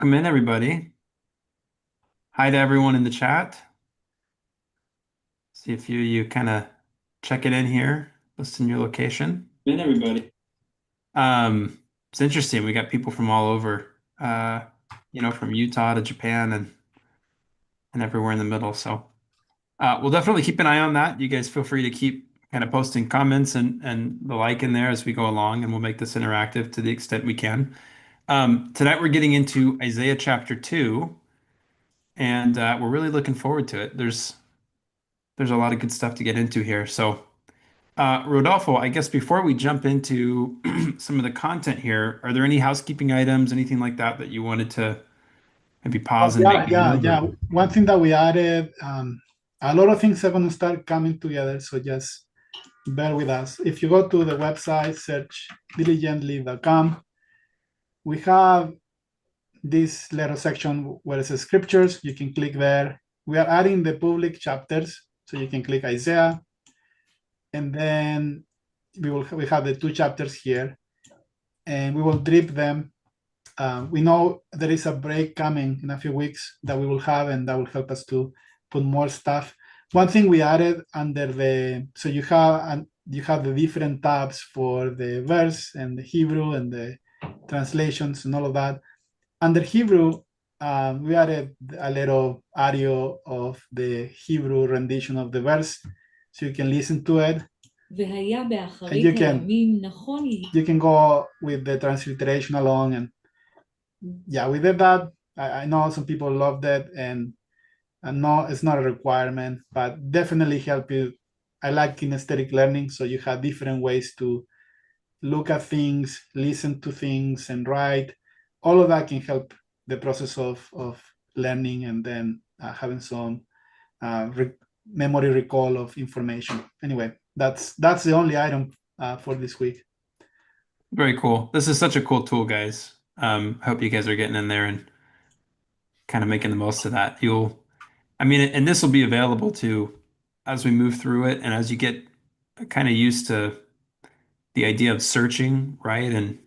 Welcome in, everybody. Hi to everyone in the chat. See a few of you kind of checking in here, listing your location. In, everybody. It's interesting. We got people from all over, from Utah to Japan and everywhere in the middle. So we'll definitely keep an eye on that. You guys feel free to keep kind of posting comments and the like in there as we go along, and we'll make this interactive to the extent we can. Tonight we're getting into Isaiah chapter 2. And we're really looking forward to it. There's a lot of good stuff to get into here. So, Rodolfo, I guess before we jump into some of the content here, are there any housekeeping items, anything like that that you wanted to maybe Oh, pause and yeah, make yeah, note of? yeah. One thing that we added, a lot of things are going to start coming together. So just bear with us. If you go to the website, search diligently.com, we have this little section where it says scriptures. You can click there. We are adding the public chapters. So you can click Isaiah. And then we have the two chapters here. And we will drip them. We know there is a break coming in a few weeks that we will have, and that will help us to put more stuff. One thing we added under so you have the different tabs for the verse and the Hebrew and the translations and all of that. Under Hebrew, we added a little audio of the Hebrew rendition of the verse, so you can listen to it. And you can go with the transliteration along, and yeah, we did that. I know some people loved it, and no, it's not a requirement, but definitely help you. I like kinesthetic learning, so you have different ways to look at things, listen to things, and write. All of that can help the process of learning, and then having some memory recall of information. Anyway, that's the only item for this week. Very cool. This is such a cool tool, guys. I hope you guys are getting in there and kind of making the most of that. And this will be available to as we move through it and as you get kind of used to the idea of searching, right? And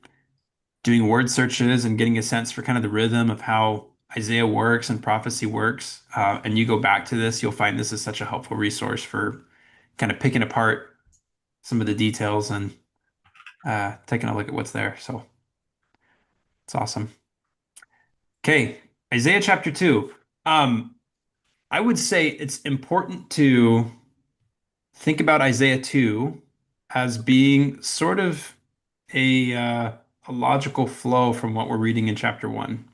doing word searches and getting a sense for kind of the rhythm of how Isaiah works and prophecy works. And you go back to this, you'll find this is such a helpful resource for kind of picking apart some of the details and taking a look at what's there. So it's awesome. Okay, Isaiah chapter 2. Um, I would say it's important to think about Isaiah 2 as being sort of a logical flow from what we're reading in chapter 1.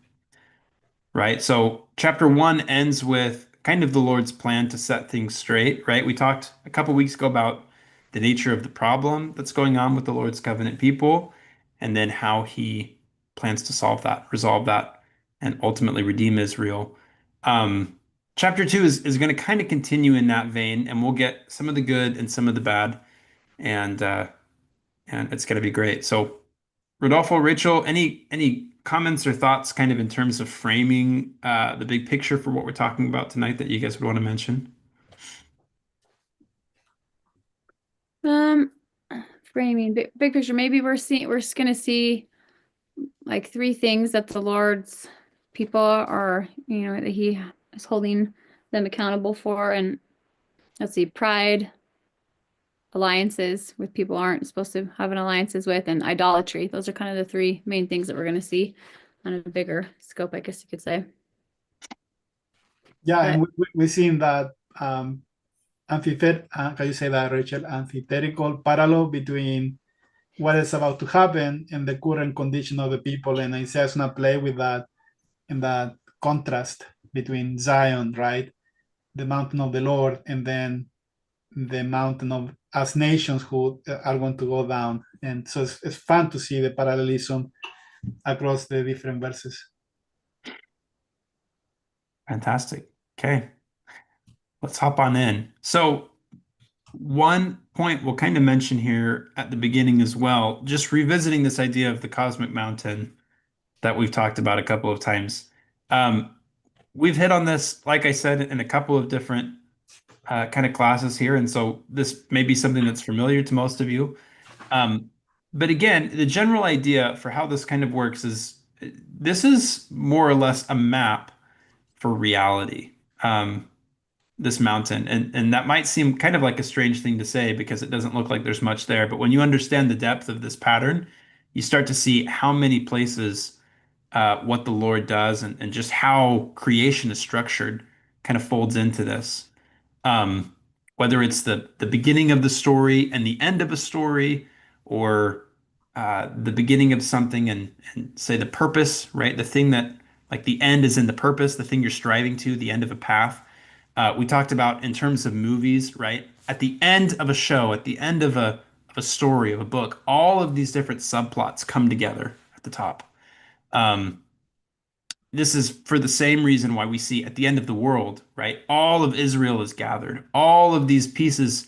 Right? So chapter 1 ends with kind of the Lord's plan to set things straight, right? We talked a couple weeks ago about the nature of the problem that's going on with the Lord's covenant people, and then how he plans to solve that, resolve that, and ultimately redeem Israel. Um, Chapter 2 is going to kind of continue in that vein, and we'll get some of the good and some of the bad, and and it's going to be great. So Rodolfo, Rachel, any comments or thoughts kind of in terms of framing the big picture for what we're talking about tonight that you guys would want to mention? Um, Framing big picture. Maybe we're just gonna see like three things that the Lord's people are, that He is holding them accountable for, and let's see, pride, alliances with people aren't supposed to have an alliances with, and idolatry. Those are kind of the three main things that we're gonna see on a bigger scope, I guess you could say. Yeah, and But we've seen that can you say that, Rachel? Antithetical parallel between what is about to happen and the current condition of the people. And Isaiah's gonna play with that and that contrast between Zion, right? The mountain of the Lord, and then the mountain of us nations who are going to go down. And so it's fun to see the parallelism across the different verses. Fantastic. Okay, let's hop on in. So one point we'll kind of mention here at the beginning as well, just revisiting this idea of the cosmic mountain that we've talked about a couple of times. Um, we've hit on this, like I said, in a couple of different kind of classes here, and so this may be something that's familiar to most of you. Um, but again, the general idea for how this kind of works this is more or less a map for reality. This mountain, and that might seem kind of like a strange thing to say because it doesn't look like there's much there. But when you understand the depth of this pattern, you start to see how many places what the Lord does and just how creation is structured kind of folds into this. Um, Whether it's the beginning of the story and the end of a story, or the beginning of something and say the purpose, right? The thing that like the end is in the purpose, the thing you're striving to, the end of a path. We talked about in terms of movies, right? At the end of a show, at the end of a story, of a book, all of these different subplots come together at the top. Um, this is for the same reason why we see at the end of the world, right? All of Israel is gathered. All of these pieces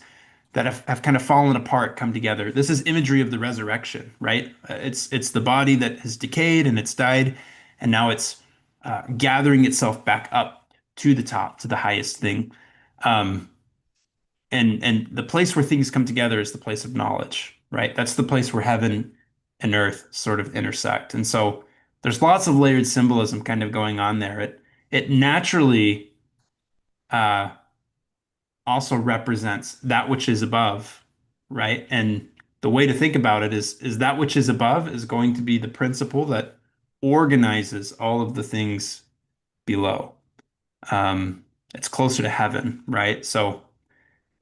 that have kind of fallen apart come together. This is imagery of the resurrection, right? It's the body that has decayed and it's died, and now it's gathering itself back up to the top, to the highest thing. Um, and the place where things come together is the place of knowledge, right? That's the place where heaven and earth sort of intersect. And so there's lots of layered symbolism kind of going on there. It naturally uh, also represents that which is above, right? And the way to think about it is that which is above is going to be the principle that organizes all of the things below. It's closer to heaven, right? So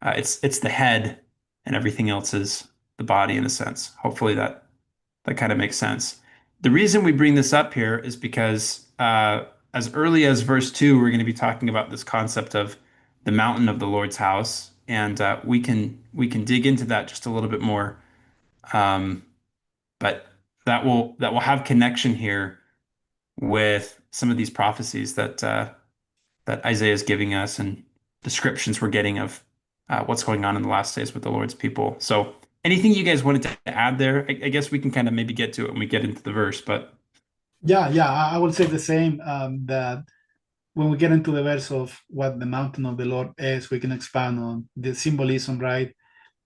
it's the head, and everything else is the body in a sense. Hopefully that kind of makes sense. The reason we bring this up here is because as early as verse 2, we're going to be talking about this concept of the mountain of the Lord's house, and we can dig into that just a little bit more. Um, but that will have connection here with some of these prophecies that Isaiah is giving us and descriptions we're getting of what's going on in the last days with the Lord's people. So, anything you guys wanted to add there? I guess we can kind of maybe get to it when we get into the verse, but Yeah, I will say the same. That when we get into the verse of what the mountain of the Lord is, we can expand on the symbolism, right?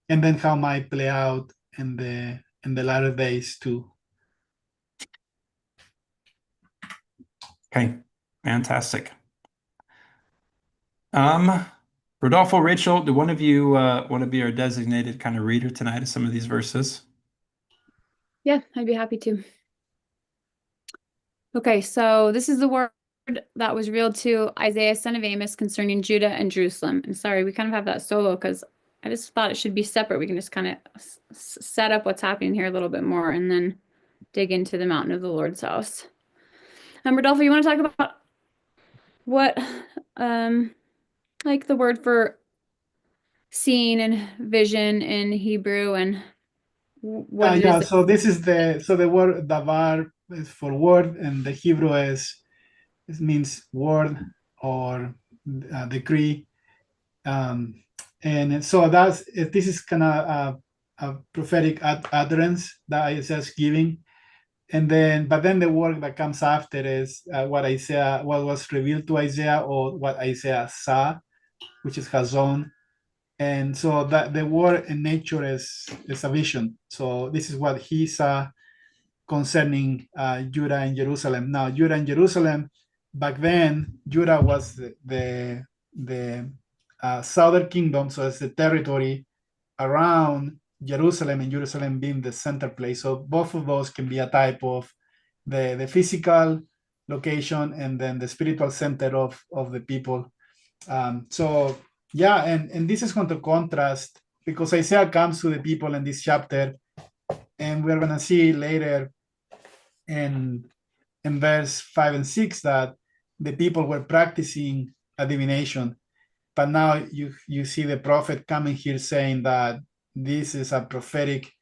And then how might play out in the latter days too. okay, fantastic. Um, Rodolfo, Rachel, do one of you want to be our designated kind of reader tonight of some of these verses? Yeah, I'd be happy to. Okay, so this is the word that was revealed to Isaiah, son of Amos, concerning Judah and Jerusalem. And sorry, we kind of have that solo because I just thought it should be separate. We can just kind of set up what's happening here a little bit more and then dig into the mountain of the Lord's house. Rodolfo, you want to talk about what, like the word for seeing and vision in Hebrew and what it Yeah. is? So this is the word davar is for word, and the Hebrew it means word or decree. And so this is kind of a prophetic utterance that Isaiah is giving. And then the work that comes after is what was revealed to Isaiah, or what Isaiah saw, which is Hazon. And so that the word in nature is a vision. So this is what he saw concerning Judah and Jerusalem. Now, Judah and Jerusalem, back then, Judah was the southern kingdom, so it's the territory around Jerusalem, and Jerusalem being the center place. So both of those can be a type of the physical location and then the spiritual center of the people. So yeah, and this is going to contrast because Isaiah comes to the people in this chapter, and we're going to see later in verse 5 and 6 that the people were practicing a divination. But now you see the prophet coming here saying that this is a prophetic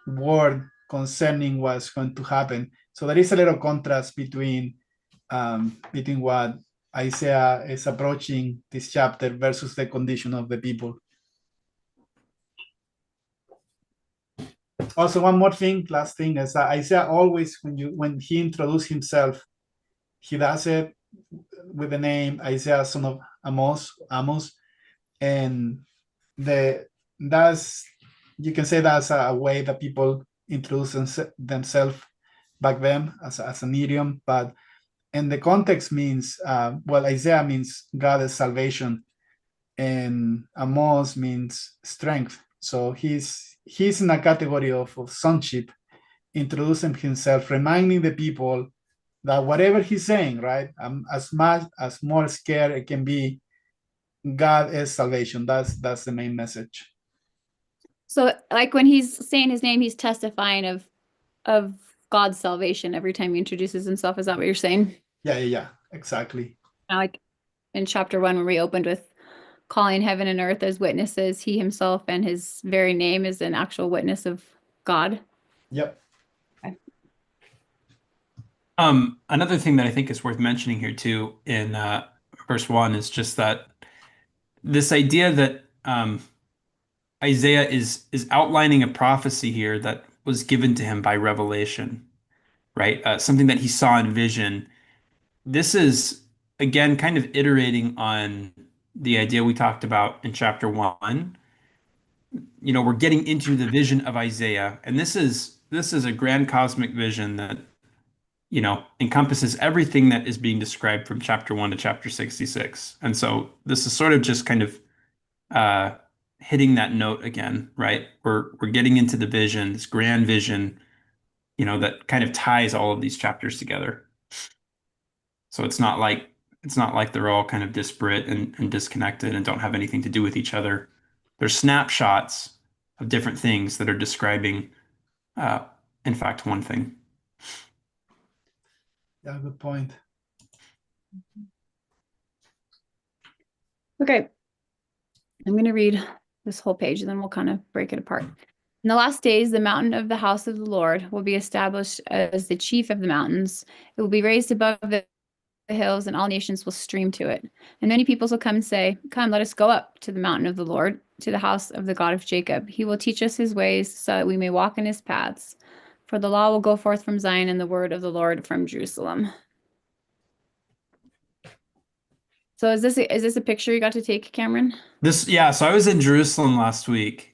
word concerning what's going to happen. So there is a little contrast between what Isaiah is approaching this chapter versus the condition of the people. Also, one more thing, last thing, is that Isaiah always, when he introduces himself, he does it with the name Isaiah, son of Amos, and that's you can say that's a way that people introduce themselves back then as an idiom, but in the context means, well, Isaiah means God is salvation, and Amos means strength. So he's in a category of sonship, introducing himself, reminding the people that whatever he's saying, right, as much as more scared it can be, God is salvation. That's the main message. So like when he's saying his name, he's testifying of God's salvation every time he introduces himself. Is that what you're saying? Yeah, exactly. Like in chapter 1, when we opened with calling heaven and earth as witnesses, he himself and his very name is an actual witness of God. Yep. Okay. Another thing that I think is worth mentioning here too in verse 1 is just that this idea that Isaiah is outlining a prophecy here that was given to him by revelation, right? Something that he saw in vision. This is again kind of iterating on the idea we talked about in chapter 1. We're getting into the vision of Isaiah, and this is a grand cosmic vision that encompasses everything that is being described from chapter 1 to chapter 66. And so this is sort of just kind of uh, hitting that note again, right? We're getting into the vision, this grand vision, that kind of ties all of these chapters together. So it's not like they're all kind of disparate and disconnected and don't have anything to do with each other. They're snapshots of different things that are describing, uh, in fact, one thing. Yeah, good point. Okay. I'm going to read this whole page and then we'll kind of break it apart. In the last days, the mountain of the house of the Lord will be established as the chief of the mountains. It will be raised above the hills, and all nations will stream to it. And many peoples will come and say, "Come, let us go up to the mountain of the Lord, to the house of the God of Jacob. He will teach us his ways so that we may walk in his paths. For the law will go forth from Zion and the word of the Lord from Jerusalem." So is this a picture you got to take, Cameron? So I was in Jerusalem last week,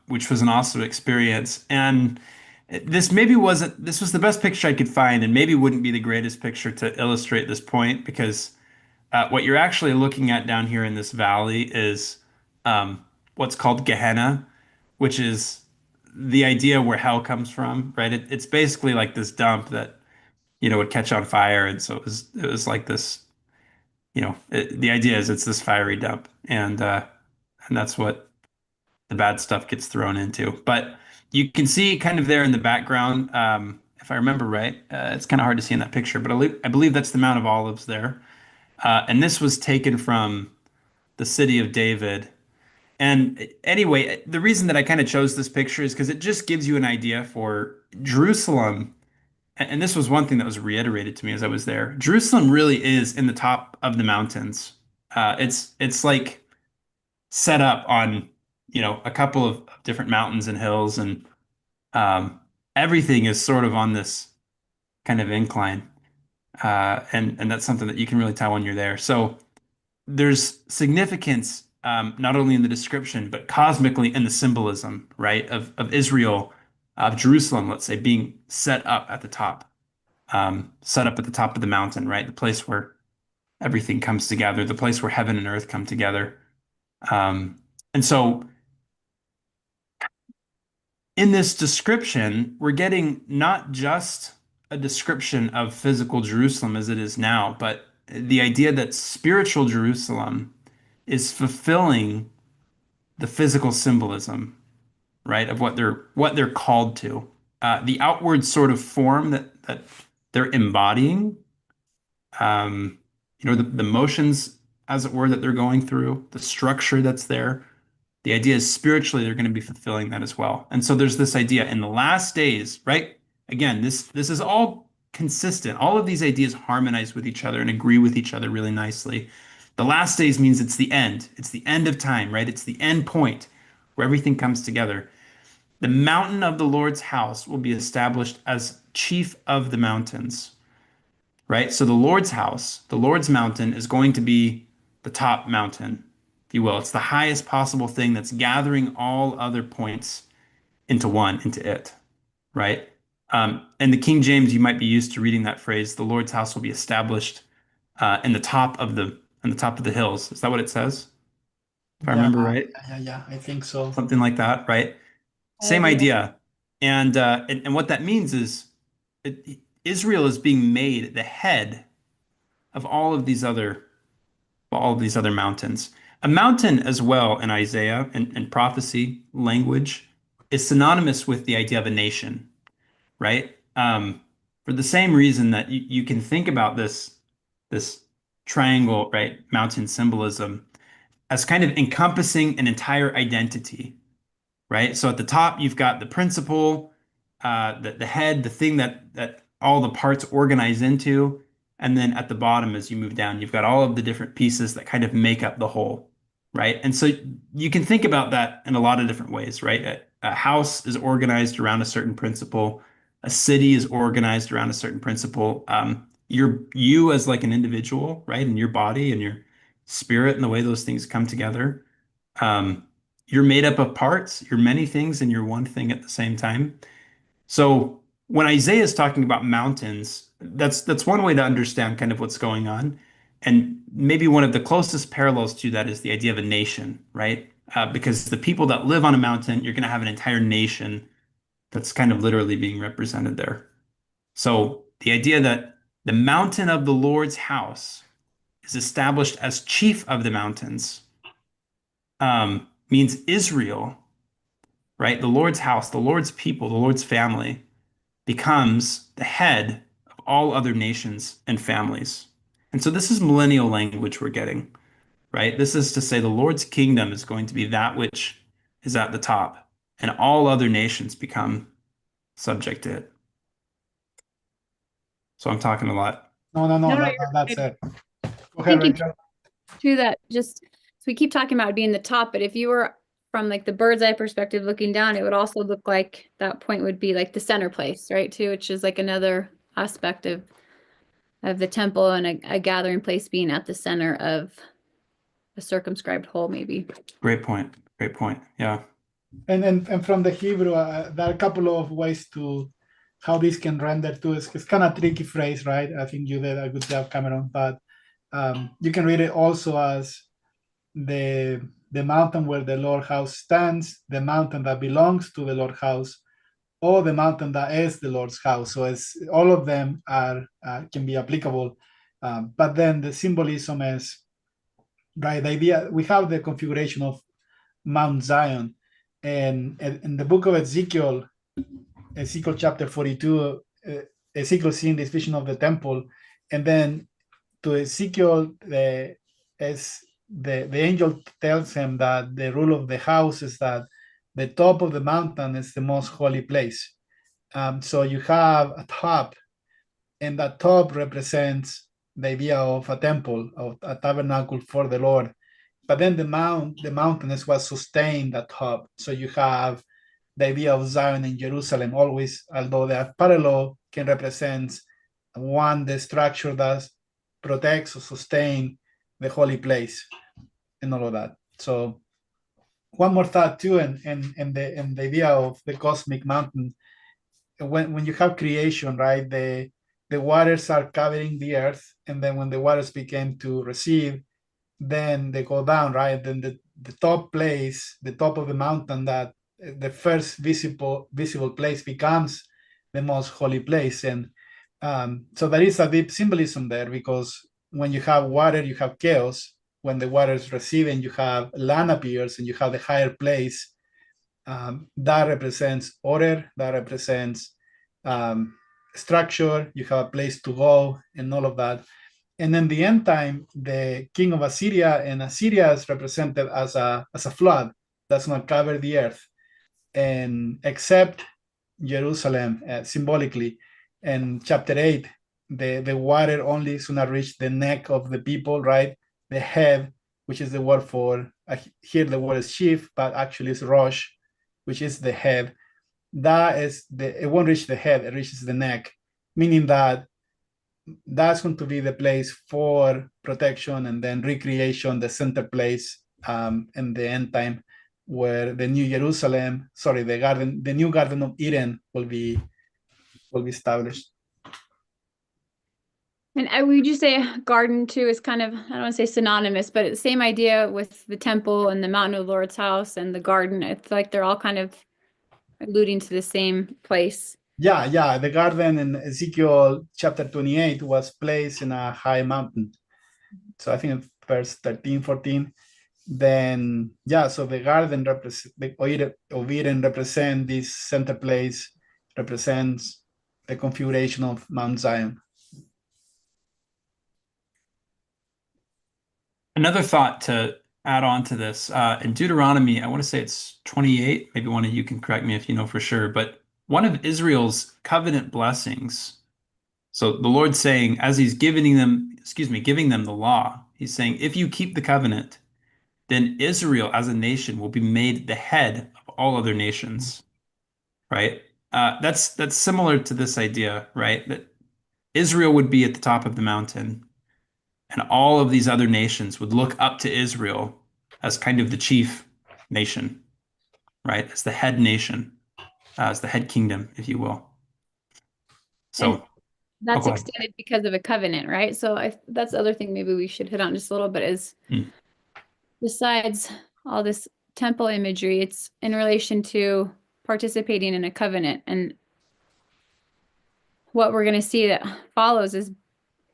which was an awesome experience. And this was the best picture I could find, and maybe wouldn't be the greatest picture to illustrate this point because what you're actually looking at down here in this valley is what's called Gehenna, which is the idea where hell comes from, right? It's basically like this dump that, would catch on fire. And so it was like this, the idea is it's this fiery dump. And that's what the bad stuff gets thrown into. But you can see kind of there in the background, if I remember right, it's kind of hard to see in that picture, but I believe that's the Mount of Olives there. And this was taken from the city of David. And anyway, the reason that I kind of chose this picture is because it just gives you an idea for Jerusalem. And this was one thing that was reiterated to me as I was there. Jerusalem really is in the top of the mountains. It's like set up on, a couple of different mountains and hills, and um, everything is sort of on this kind of incline. And that's something that you can really tell when you're there. So there's significance not only in the description, but cosmically in the symbolism, right, of Israel, of Jerusalem, let's say, being set up at the top of the mountain, right, the place where everything comes together, the place where heaven and earth come together. And so in this description, we're getting not just a description of physical Jerusalem as it is now, but the idea that spiritual Jerusalem is fulfilling the physical symbolism, right, of what they're called to. The outward sort of form that they're embodying, the motions, as it were, that they're going through, the structure that's there. The idea is spiritually they're going to be fulfilling that as well. And so there's this idea in the last days, right? Again, this is all consistent. All of these ideas harmonize with each other and agree with each other really nicely. The last days means it's the end. It's the end of time, right? It's the end point where everything comes together. The mountain of the Lord's house will be established as chief of the mountains, right? So the Lord's house, the Lord's mountain is going to be the top mountain, if you will. It's the highest possible thing that's gathering all other points into one, into it, right? In the King James, you might be used to reading that phrase, "The Lord's house will be established in the top of the hills." Is that what it says? If I Yeah, remember right, yeah, I think so. something like that, right? Same However, idea. And what that means is Israel is being made the head of all of these other mountains. A mountain as well in Isaiah and prophecy language is synonymous with the idea of a nation, right? For the same reason that you can think about this triangle, right, mountain symbolism as kind of encompassing an entire identity, right? So at the top, you've got the principle, the head, the thing that all the parts organize into, and then at the bottom, as you move down, you've got all of the different pieces that kind of make up the whole, right? And so you can think about that in a lot of different ways, right? A house is organized around a certain principle. A city is organized around a certain principle. You as like an individual, right, and your body and your spirit and the way those things come together. Um, you're made up of parts, you're many things, and you're one thing at the same time. So when Isaiah is talking about mountains, that's one way to understand kind of what's going on. And maybe one of the closest parallels to that is the idea of a nation, right? Because the people that live on a mountain, you're going to have an entire nation that's kind of literally being represented there. So the idea that the mountain of the Lord's house is established as chief of the mountains means Israel, right? The Lord's house, the Lord's people, the Lord's family becomes the head of all other nations and families. And so this is millennial language we're getting, right? This is to say the Lord's kingdom is going to be that which is at the top, and all other nations become subject to it. So I'm talking a lot. No, no, that's you're it. Go ahead, thinking Rachel. to that. Just so we keep talking about it being the top, but if you were from like the bird's eye perspective looking down, it would also look like that point would be like the center place, right? Too, which is like another aspect of the temple and a gathering place being at the center of a circumscribed whole, maybe. Great point. Great point. Yeah. And from the Hebrew, there are a couple of ways to how this can render to. It's kind of tricky phrase, right? I think you did a good job, Cameron. But you can read it also as the mountain where the Lord house stands, the mountain that belongs to the Lord house, or the mountain that is the Lord's house. So it's all of them are can be applicable. But then the symbolism is right. The idea we have the configuration of Mount Zion, and in the book of Ezekiel, Ezekiel chapter 42, Ezekiel seeing this vision of the temple, and then to Ezekiel, the angel tells him that the rule of the house is that the top of the mountain is the most holy place. So you have a top, and that top represents the idea of a temple, of a tabernacle for the Lord. But then the mountain is what sustained that top. So you have the idea of Zion and Jerusalem always, although they are parallel, can represent one, the structure that protects or sustain the holy place and all of that. So one more thought too, and the idea of the cosmic mountain. When you have creation, right, the waters are covering the earth, and then when the waters begin to recede, then they go down, right? Then the top place, the top of the mountain, that the first visible place becomes the most holy place. And so there is a deep symbolism there, because when you have water, you have chaos. When the waters recede and you have land appears and you have the higher place, that represents order, that represents structure, you have a place to go and all of that. And then the end time, the king of Assyria, and Assyria is represented as a flood that's going to cover the earth, and except Jerusalem, symbolically. And chapter 8, the water only is going to reach the neck of the people, right? The head, which is the word for, here the word is chief, but actually it's Rosh, which is the head. That is, it won't reach the head, it reaches the neck, meaning that that's going to be the place for protection and then recreation, the center place in the end time, where the new Jerusalem, sorry, the new Garden of Eden will be will be established. And would you say garden too is kind of, I don't want to say synonymous, but it's the same idea with the temple and the mountain of the Lord's house and the garden. It's like they're all kind of alluding to the same place. Yeah. The garden in Ezekiel chapter 28 was placed in a high mountain. So I think verse 13, 14. Then, yeah, so the garden of Eden represent this center place, represents the configuration of Mount Zion. Another thought to add on to this, in Deuteronomy, I want to say it's 28, maybe one of you can correct me if you know for sure, but one of Israel's covenant blessings. So the Lord's saying, as he's giving them the law, he's saying, if you keep the covenant, then Israel as a nation will be made the head of all other nations, right? That's similar to this idea, right? That Israel would be at the top of the mountain, and all of these other nations would look up to Israel as kind of the chief nation, right? As the head nation, as the head kingdom, if you will. So, And that's go ahead. extended because of a covenant, right? So that's the other thing maybe we should hit on just a little bit is besides all this temple imagery, it's in relation to participating in a covenant. And what we're going to see that follows is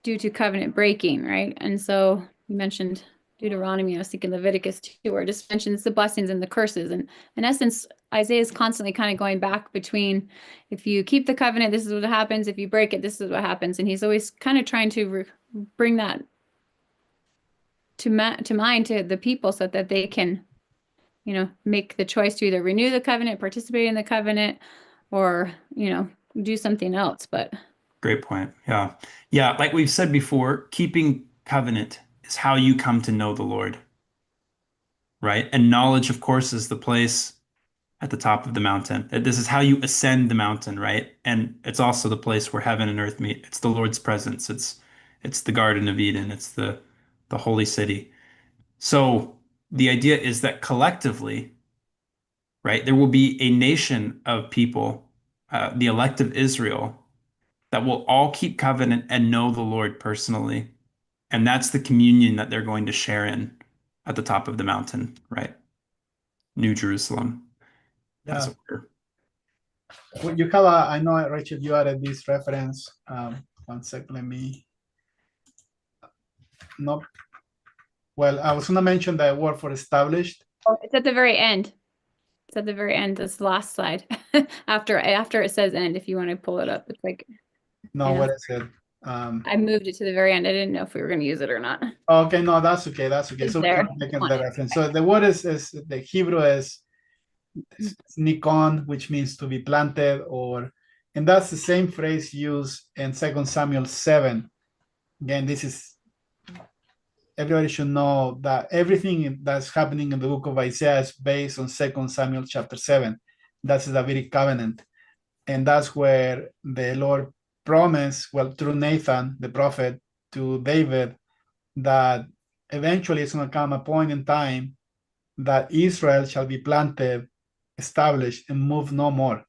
due to covenant breaking, right? And so you mentioned Deuteronomy, I was thinking Leviticus too, where it just mentions the blessings and the curses. And in essence, Isaiah is constantly kind of going back between, if you keep the covenant, this is what happens. If you break it, this is what happens. And he's always kind of trying to bring that to mind to the people so that they can, make the choice to either renew the covenant, participate in the covenant, or, do something else. But Great point. Yeah. Yeah. Like we've said before, keeping covenant is how you come to know the Lord, right? And knowledge, of course, is the place at the top of the mountain. This is how you ascend the mountain, right? And it's also the place where heaven and earth meet. It's the Lord's presence. It's the Garden of Eden. It's the holy city. So the idea is that collectively, right, there will be a nation of people, the elect of Israel, that will all keep covenant and know the Lord personally. And that's the communion that they're going to share in at the top of the mountain, right? New Jerusalem, as Yeah. it were. Well, I know, Rachel, you added this reference. One sec, let me. No. Well, I was going to mention the word for established. it's at the very end. It's at the very end. This last slide. after it says end, if you want to pull it up, it's like. No, what is it? I moved it to the very end. I didn't know if we were going to use it or not. Okay, no, that's okay. That's okay. It's So there. we can make the reference. So the word is the Hebrew is nikon, which means to be planted, and that's the same phrase used in 2 Samuel 7. Again, everybody should know that everything that's happening in the book of Isaiah is based on 2 Samuel chapter 7. That's the Davidic covenant. And that's where the Lord promised, through Nathan, the prophet, to David, that eventually it's going to come a point in time that Israel shall be planted, established, and move no more.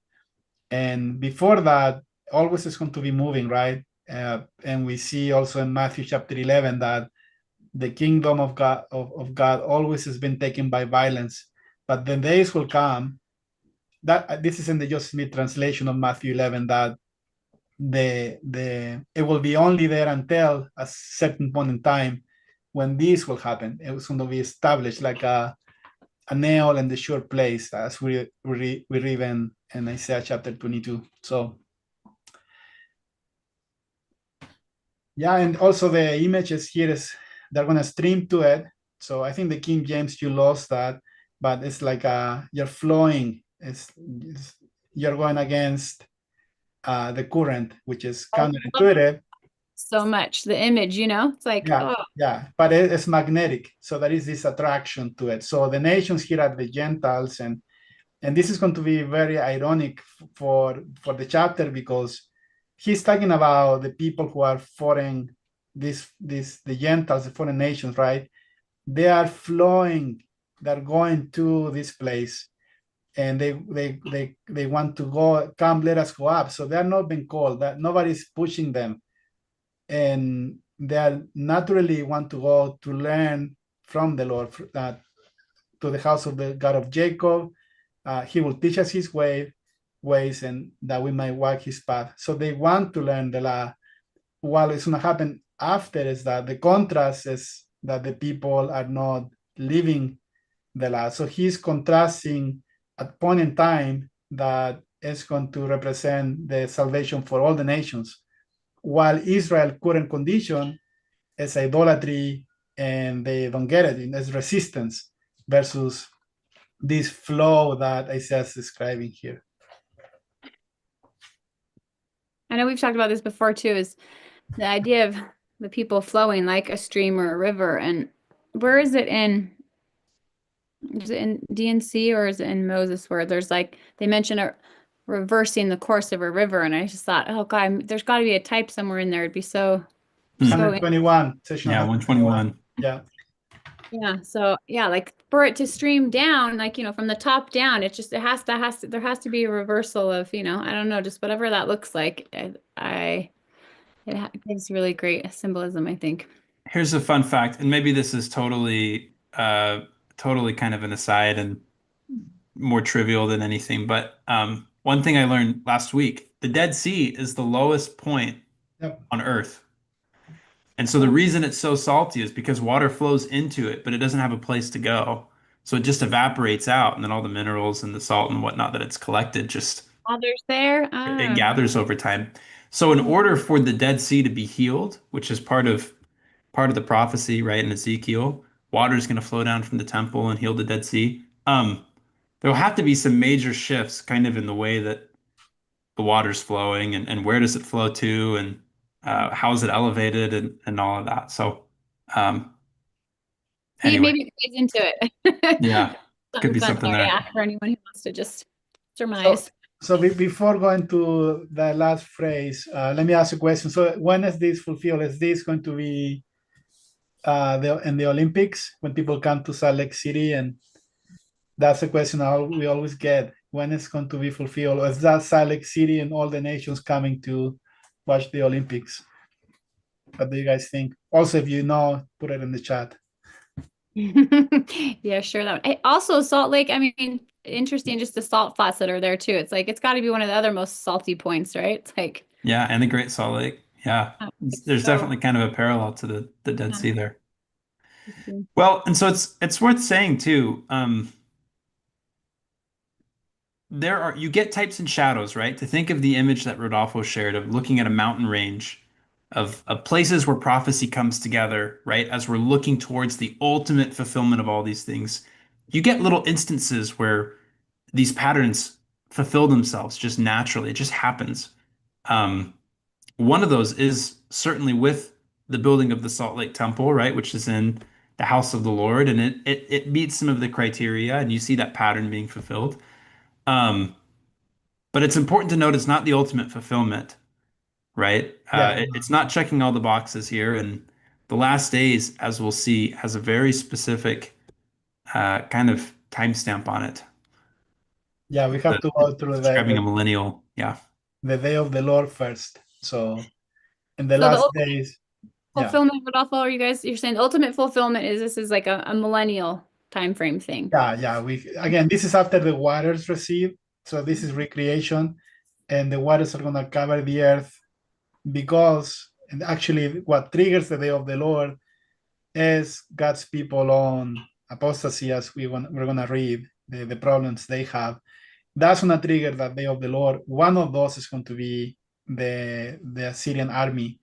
And before that, always is going to be moving, right? And we see also in Matthew chapter 11 that the kingdom of God always has been taken by violence, but the days will come. That this is in the Joseph Smith translation of Matthew 11, that it will be only there until a certain point in time when this will happen. It was going to be established like a nail in the sure place, as we read in Isaiah chapter 22. So yeah, and also the images here they're going to stream to it. So I think the King James, you lost that, but it's like you're flowing. You're going against the current, which is counterintuitive. So much the image, it's like, yeah, but it's magnetic. So there is this attraction to it. So the nations here are the Gentiles, and this is going to be very ironic for the chapter, because he's talking about the people who are foreign, the Gentiles, the foreign nations, right? They are flowing, they're going to this place. and they want to go, come, let us go up. So they're not being called, that nobody's pushing them, and they are naturally want to go to learn from the Lord, to the house of the God of Jacob. He will teach us his ways, and that we might walk his path. So they want to learn the law. What is going to happen after is that the contrast is that the people are not living the law. So he's contrasting a point in time that is going to represent the salvation for all the nations, while Israel current condition is idolatry, and they don't get it. It's resistance versus this flow that Isaiah is describing here. I know we've talked about this before too, is the idea of the people flowing like a stream or a river. And where is it in DNC, or is it in Moses, where there's like, they mention a reversing the course of a river, and I just thought, oh God, there's got to be a type somewhere in there. It'd be so 121, section Yeah, 121. Yeah. Yeah. So yeah, like for it to stream down, like, from the top down, it just, there has to be a reversal of, I don't know, just whatever that looks like. It gives really great symbolism, I think. Here's a fun fact, and maybe this is totally kind of an aside and more trivial than anything, but one thing I learned last week, the Dead Sea is the lowest point Yep. on Earth. And so the reason it's so salty is because water flows into it, but it doesn't have a place to go. So it just evaporates out, and then all the minerals and the salt and whatnot that it's collected just Others there. it gathers over time. So in order for the Dead Sea to be healed, which is part of the prophecy, right, in Ezekiel, water is going to flow down from the temple and heal the Dead Sea. There'll have to be some major shifts kind of in the way that the water's flowing, and where does it flow to, and how is it elevated, and all of that. So anyway, Maybe it plays into it. yeah, could be Fun something there, there. yeah, for anyone who wants to just surmise. So before going to the last phrase, let me ask a question. So when is this fulfilled? Is this going to be in the Olympics, when people come to Salt Lake City? And that's a question we always get. When it's going to be fulfilled? Or is that Salt Lake City and all the nations coming to watch the Olympics? What do you guys think? Also, if you know, put it in the chat. Yeah, sure. Also, Salt Lake, I mean, interesting, just the salt flats that are there too. It's like, it's got to be one of the other most salty points, right? It's like, Yeah, and the Great Salt Lake. Yeah, there's definitely kind of a parallel to the Dead Sea there. Well, and so it's worth saying too. You get types and shadows, right? To think of the image that Rodolfo shared of looking at a mountain range of places where prophecy comes together, right? As we're looking towards the ultimate fulfillment of all these things, you get little instances where these patterns fulfill themselves just naturally. It just happens. Um, One of those is certainly with the building of the Salt Lake Temple, right, which is in the house of the Lord, and it meets some of the criteria, and you see that pattern being fulfilled. Um, but it's important to note it's not the ultimate fulfillment, right? Yeah. It's not checking all the boxes here, and the last days, as we'll see, has a very specific kind of timestamp on it. Yeah, we have to go through Describing a millennial. Yeah. the day of the Lord first. So in the So last days, fulfillment, Rodolfo, you're saying the ultimate fulfillment is this is like a millennial time frame thing. yeah. Again, this is after the waters recede. So this is recreation, and the waters are gonna cover the earth, because, and actually what triggers the day of the Lord is God's people on apostasy, as we're gonna read the problems they have. That's gonna trigger that day of the Lord. One of those is going to be the Assyrian army,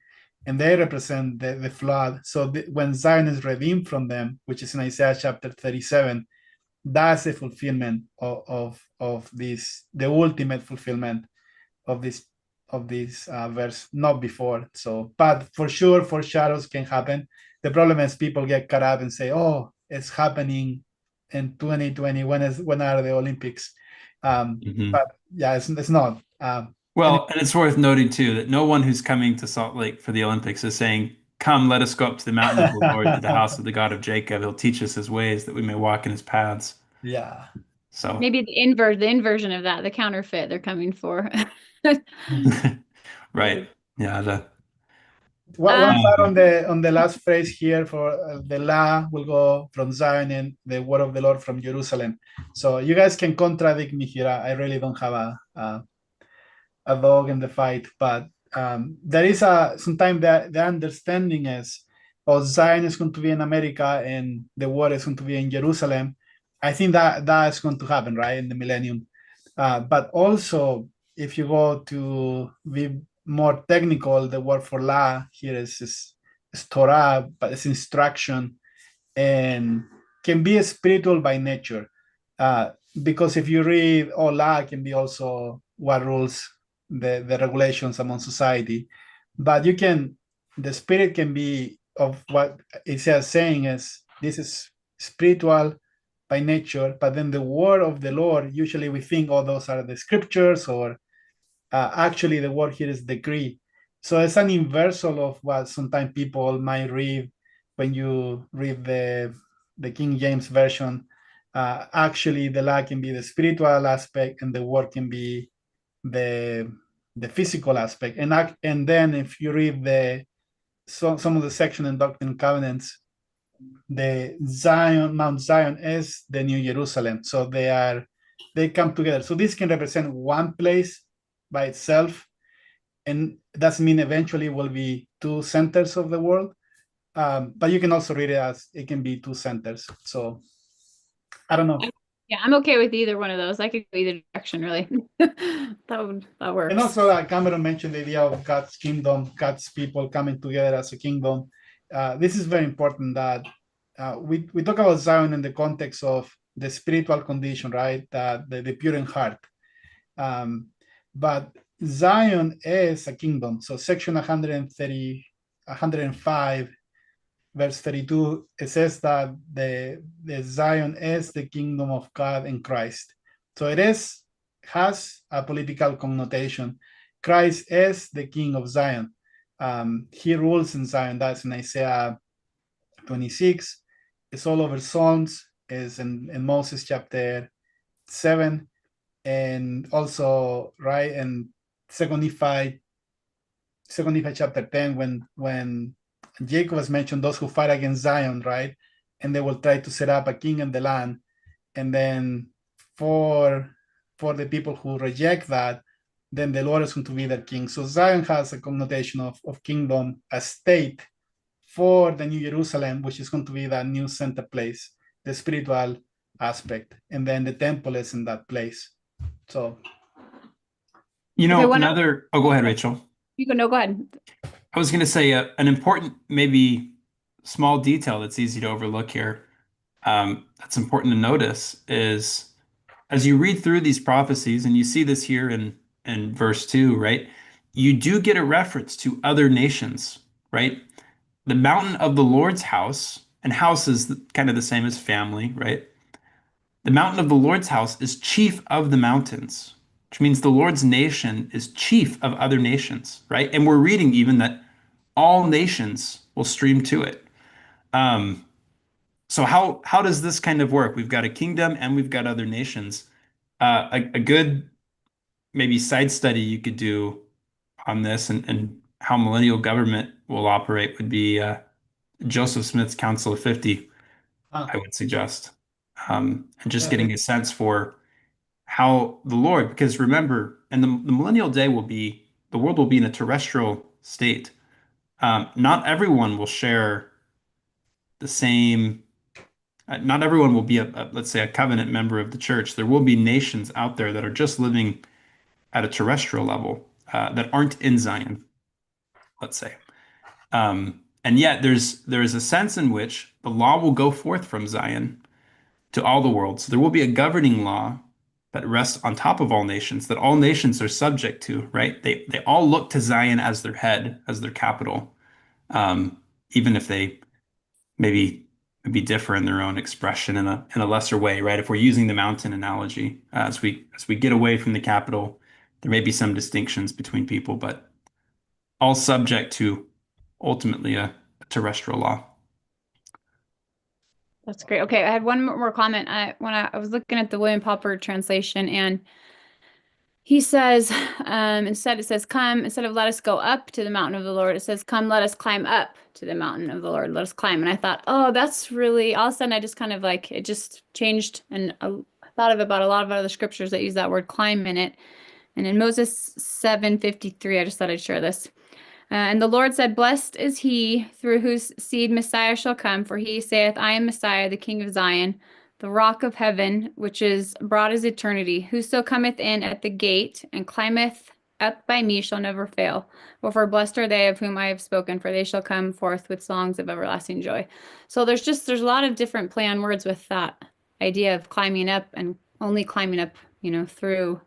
and they represent the flood. So when Zion is redeemed from them, which is in Isaiah chapter 37, that's the fulfillment of this, the ultimate fulfillment of this verse, not before. So, but for sure, foreshadows can happen. The problem is people get caught up and say, "Oh, it's happening in 2020. When are the Olympics?" But yeah, it's not. Well, and it's worth noting too that no one who's coming to Salt Lake for the Olympics is saying, "Come, let us go up to the mountain of the Lord, to the house of the God of Jacob. He'll teach us his ways that we may walk in his paths." Yeah. So, Maybe the inversion of that, the counterfeit they're coming for. right. Yeah. One Um, thought Um, on the last phrase here for the law will go from Zion and the word of the Lord from Jerusalem. So you guys can contradict me here. I really don't have a dog in the fight, but there is a sometimes the understanding is, oh, Zion is going to be in America and the word is going to be in Jerusalem. I think that is going to happen, right, in the millennium. But also, if you go to be more technical, the word for law here is Torah, but it's instruction and can be spiritual by nature. Uh, because if you read law can be also what rules the regulations among society. But the spirit can be of what it says saying is this is spiritual by nature, but then the word of the Lord, usually we think, oh, those are the scriptures, or actually the word here is decree. So it's an inversal of what sometimes people might read when you read the King James version. Actually, the law can be the spiritual aspect, and the word can be the the physical aspect. And then if you read some of the section in Doctrine and Covenants, the Mount Zion is the New Jerusalem. So they come together. So this can represent one place by itself, and doesn't mean eventually will be two centers of the world. But you can also read it as it can be two centers. So I don't know. yeah, I'm okay with either one of those. I could go either direction, really. That And works. also, Cameron mentioned the idea of God's kingdom, God's people coming together as a kingdom. This is very important that we talk about Zion in the context of the spiritual condition, right? The pure in heart. Um, but Zion is a kingdom. So section 130, 105, verse 32, it says that the Zion is the kingdom of God in Christ. So has a political connotation. Christ is the king of Zion. He rules in Zion. That's in Isaiah 26. It's all over Psalms. Is in Moses chapter 7, and also right in Second Nephi chapter 10, when Jacob has mentioned those who fight against Zion, right? And they will try to set up a king in the land. And then for the people who reject that, then the Lord is going to be their king. So Zion has a connotation of kingdom, a state for the New Jerusalem, which is going to be that new center place, the spiritual aspect. And then the temple is in that place. So Okay, oh, go ahead, Rachel. you go. No, go ahead. I was going to say an important, maybe small detail that's easy to overlook here, that's important to notice is as you read through these prophecies, and you see this here in verse 2, right? You do get a reference to other nations, right? The mountain of the Lord's house, and house is kind of the same as family, right? The mountain of the Lord's house is chief of the mountains, which means the Lord's nation is chief of other nations, right? And we're reading even that all nations will stream to it. Um, so how does this kind of work? We've got a kingdom and we've got other nations. A good maybe side study you could do on this and how millennial government will operate would be Joseph Smith's Council of 50, ah, I would suggest. And just getting perfect. a sense for how the Lord, because remember, and the millennial day will be, the world will be in a terrestrial state. Not everyone will share the same, not everyone will be let's say, a covenant member of the church. There will be nations out there that are just living at a terrestrial level that aren't in Zion, let's say. And yet there is a sense in which the law will go forth from Zion to all the world. So there will be a governing law that rests on top of all nations, that all nations are subject to, right? They all look to Zion as their head, as their capital, um, even if they maybe differ in their own expression in a lesser way, right? If we're using the mountain analogy, as we get away from the capital, there may be some distinctions between people, but all subject to ultimately a terrestrial law. That's great. Okay, I had one more comment. When I was looking at the William Popper translation, and he says, instead it says, "Come," instead of "let us go up to the mountain of the Lord," it says, "Come, let us climb up to the mountain of the Lord. Let us climb." And I thought, oh, that's really, all of a sudden I just kind of like, it just changed, and I thought of about a lot of other scriptures that use that word climb in it. And in Moses 7:53, I just thought I'd share this. And the Lord said, "Blessed is he through whose seed Messiah shall come, for he saith, I am Messiah, the King of Zion, the rock of heaven, which is broad as eternity. Whoso cometh in at the gate and climbeth up by me shall never fail. For blessed are they of whom I have spoken, for they shall come forth with songs of everlasting joy." So there's a lot of different play on words with that idea of climbing up, and only climbing up, through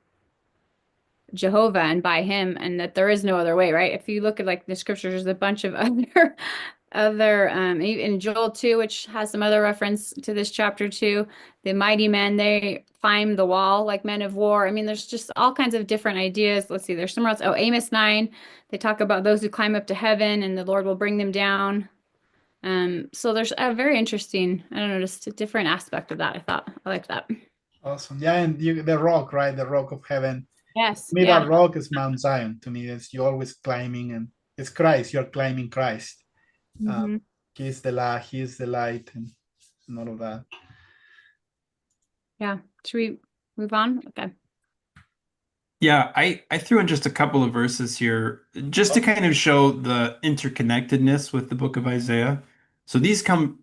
Jehovah and by him, and that there is no other way, right? If you look at like the scriptures, there's a bunch of other in Joel 2, which has some other reference to this chapter too. The mighty men, they climb the wall like men of war. I mean, there's just all kinds of different ideas. Let's see, there's somewhere else. Oh, Amos 9, they talk about those who climb up to heaven and the Lord will bring them down. So there's a very interesting, I don't know, just a different aspect of that. I liked that. Awesome. Yeah, and the rock, right? The rock of heaven. Yes. To me, Yeah. that rock is Mount Zion. To me, it's you're always climbing, and it's Christ. You're climbing Christ. Mhm. He's the light, and all of that. Yeah. Should we move on? Okay. Yeah, I threw in just a couple of verses here just to kind of show the interconnectedness with the book of Isaiah. So these come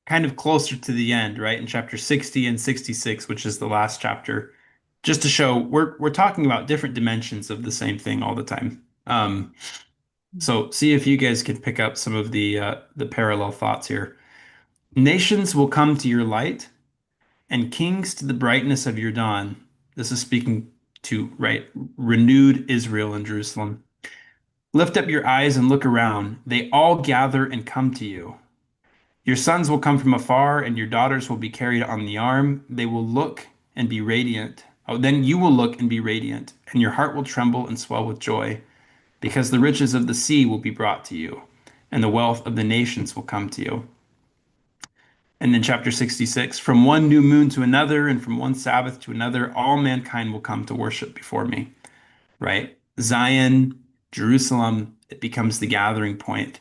kind of closer to the end, right? In chapter 60 and 66, which is the last chapter, just to show we're talking about different dimensions of the same thing all the time. So see if you guys can pick up some of the parallel thoughts here. Nations will come to your light, and kings to the brightness of your dawn. This is speaking to, right, renewed Israel and Jerusalem. Lift up your eyes and look around. They all gather and come to you. Your sons will come from afar, and your daughters will be carried on the arm. They will look and be radiant. Oh, then you will look and be radiant, and your heart will tremble and swell with joy, because the riches of the sea will be brought to you, and the wealth of the nations will come to you. And then chapter 66, from one new moon to another, and from one Sabbath to another, all mankind will come to worship before me, right? Zion, Jerusalem, it becomes the gathering point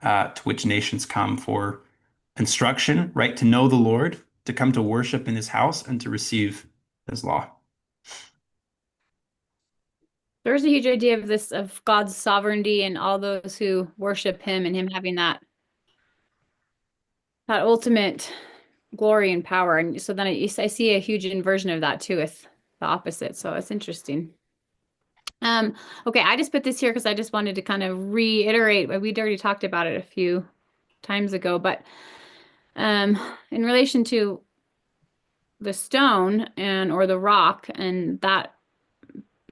to which nations come for instruction, right? To know the Lord, to come to worship in his house, and to receive his law. There's a huge idea of this, of God's sovereignty and all those who worship him, and him having that ultimate glory and power. And so then I see a huge inversion of that too, with the opposite. So it's interesting. Okay, I just put this here because I just wanted to kind of reiterate. We'd already talked about it a few times ago, but in relation to the stone or the rock, and that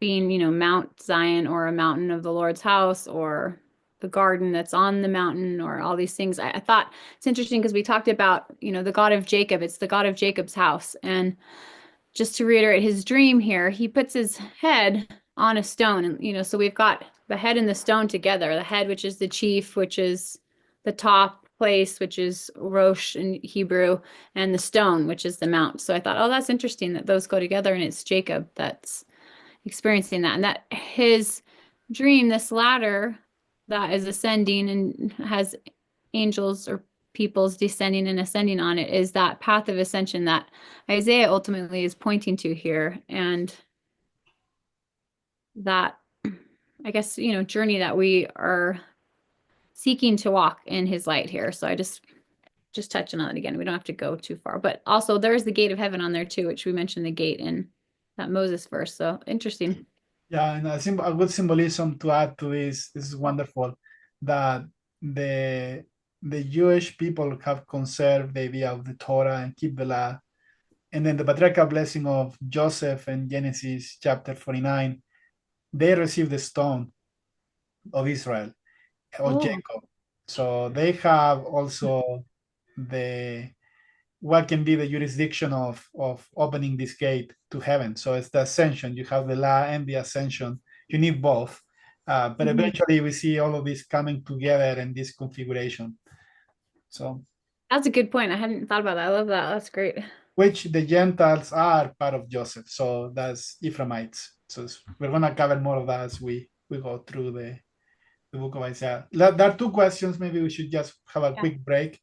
being, Mount Zion, or a mountain of the Lord's house, or the garden that's on the mountain, or all these things. I thought it's interesting because we talked about, the God of Jacob. It's the God of Jacob's house. And just to reiterate his dream here, he puts his head on a stone. And, so we've got the head and the stone together. The head, which is the chief, which is the top place, which is Rosh in Hebrew, and the stone, which is the mount. So I thought, oh, that's interesting that those go together, and it's Jacob that's experiencing that, and that his dream, this ladder that is ascending and has angels or peoples descending and ascending on it, is that path of ascension that Isaiah ultimately is pointing to here, and that, I guess, journey that we are seeking to walk in his light here. So I just touching on it again. We don't have to go too far, but also there's the gate of heaven on there too, which we mentioned, the gate in that Moses verse. So interesting. Yeah, and a good symbolism to add to this is wonderful, that the Jewish people have conserved the idea of the Torah and keep the law. And then the patriarchal blessing of Joseph in Genesis chapter 49, they receive the stone of Israel, or Jacob. So they have also the what can be the jurisdiction of opening this gate to heaven. So it's the ascension. You have the law and the ascension. You need both. But eventually we see all of this coming together in this configuration. So That's a good point. I hadn't thought about that. I love that. That's great. which the Gentiles are part of Joseph. So that's Ephraimites. So we're going to cover more of that as we go through the book of Isaiah. There are two questions. Maybe we should just have a Yeah. quick break.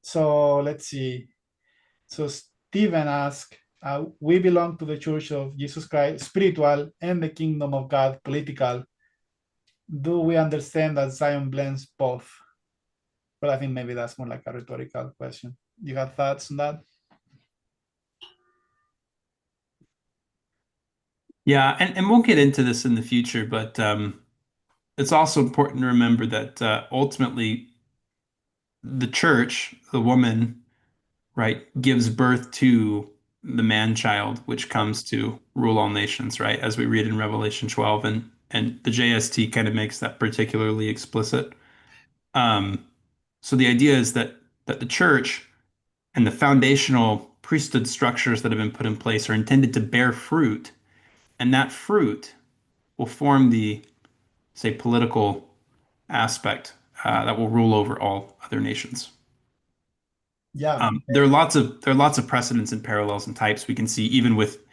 So let's see. So Stephen asked, we belong to the Church of Jesus Christ, spiritual, and the Kingdom of God, political. Do we understand that Zion blends both? But I think maybe that's more like a rhetorical question. You have thoughts on that? Yeah, and we'll get into this in the future, but it's also important to remember that ultimately the church, the woman, right, gives birth to the man child, which comes to rule all nations, right? As we read in Revelation 12, and the JST kind of makes that particularly explicit. Um, so the idea is that the church and the foundational priesthood structures that have been put in place are intended to bear fruit, and that fruit will form the, say, political aspect that will rule over all other nations. Yeah. There are lots of precedents and parallels and types we can see even with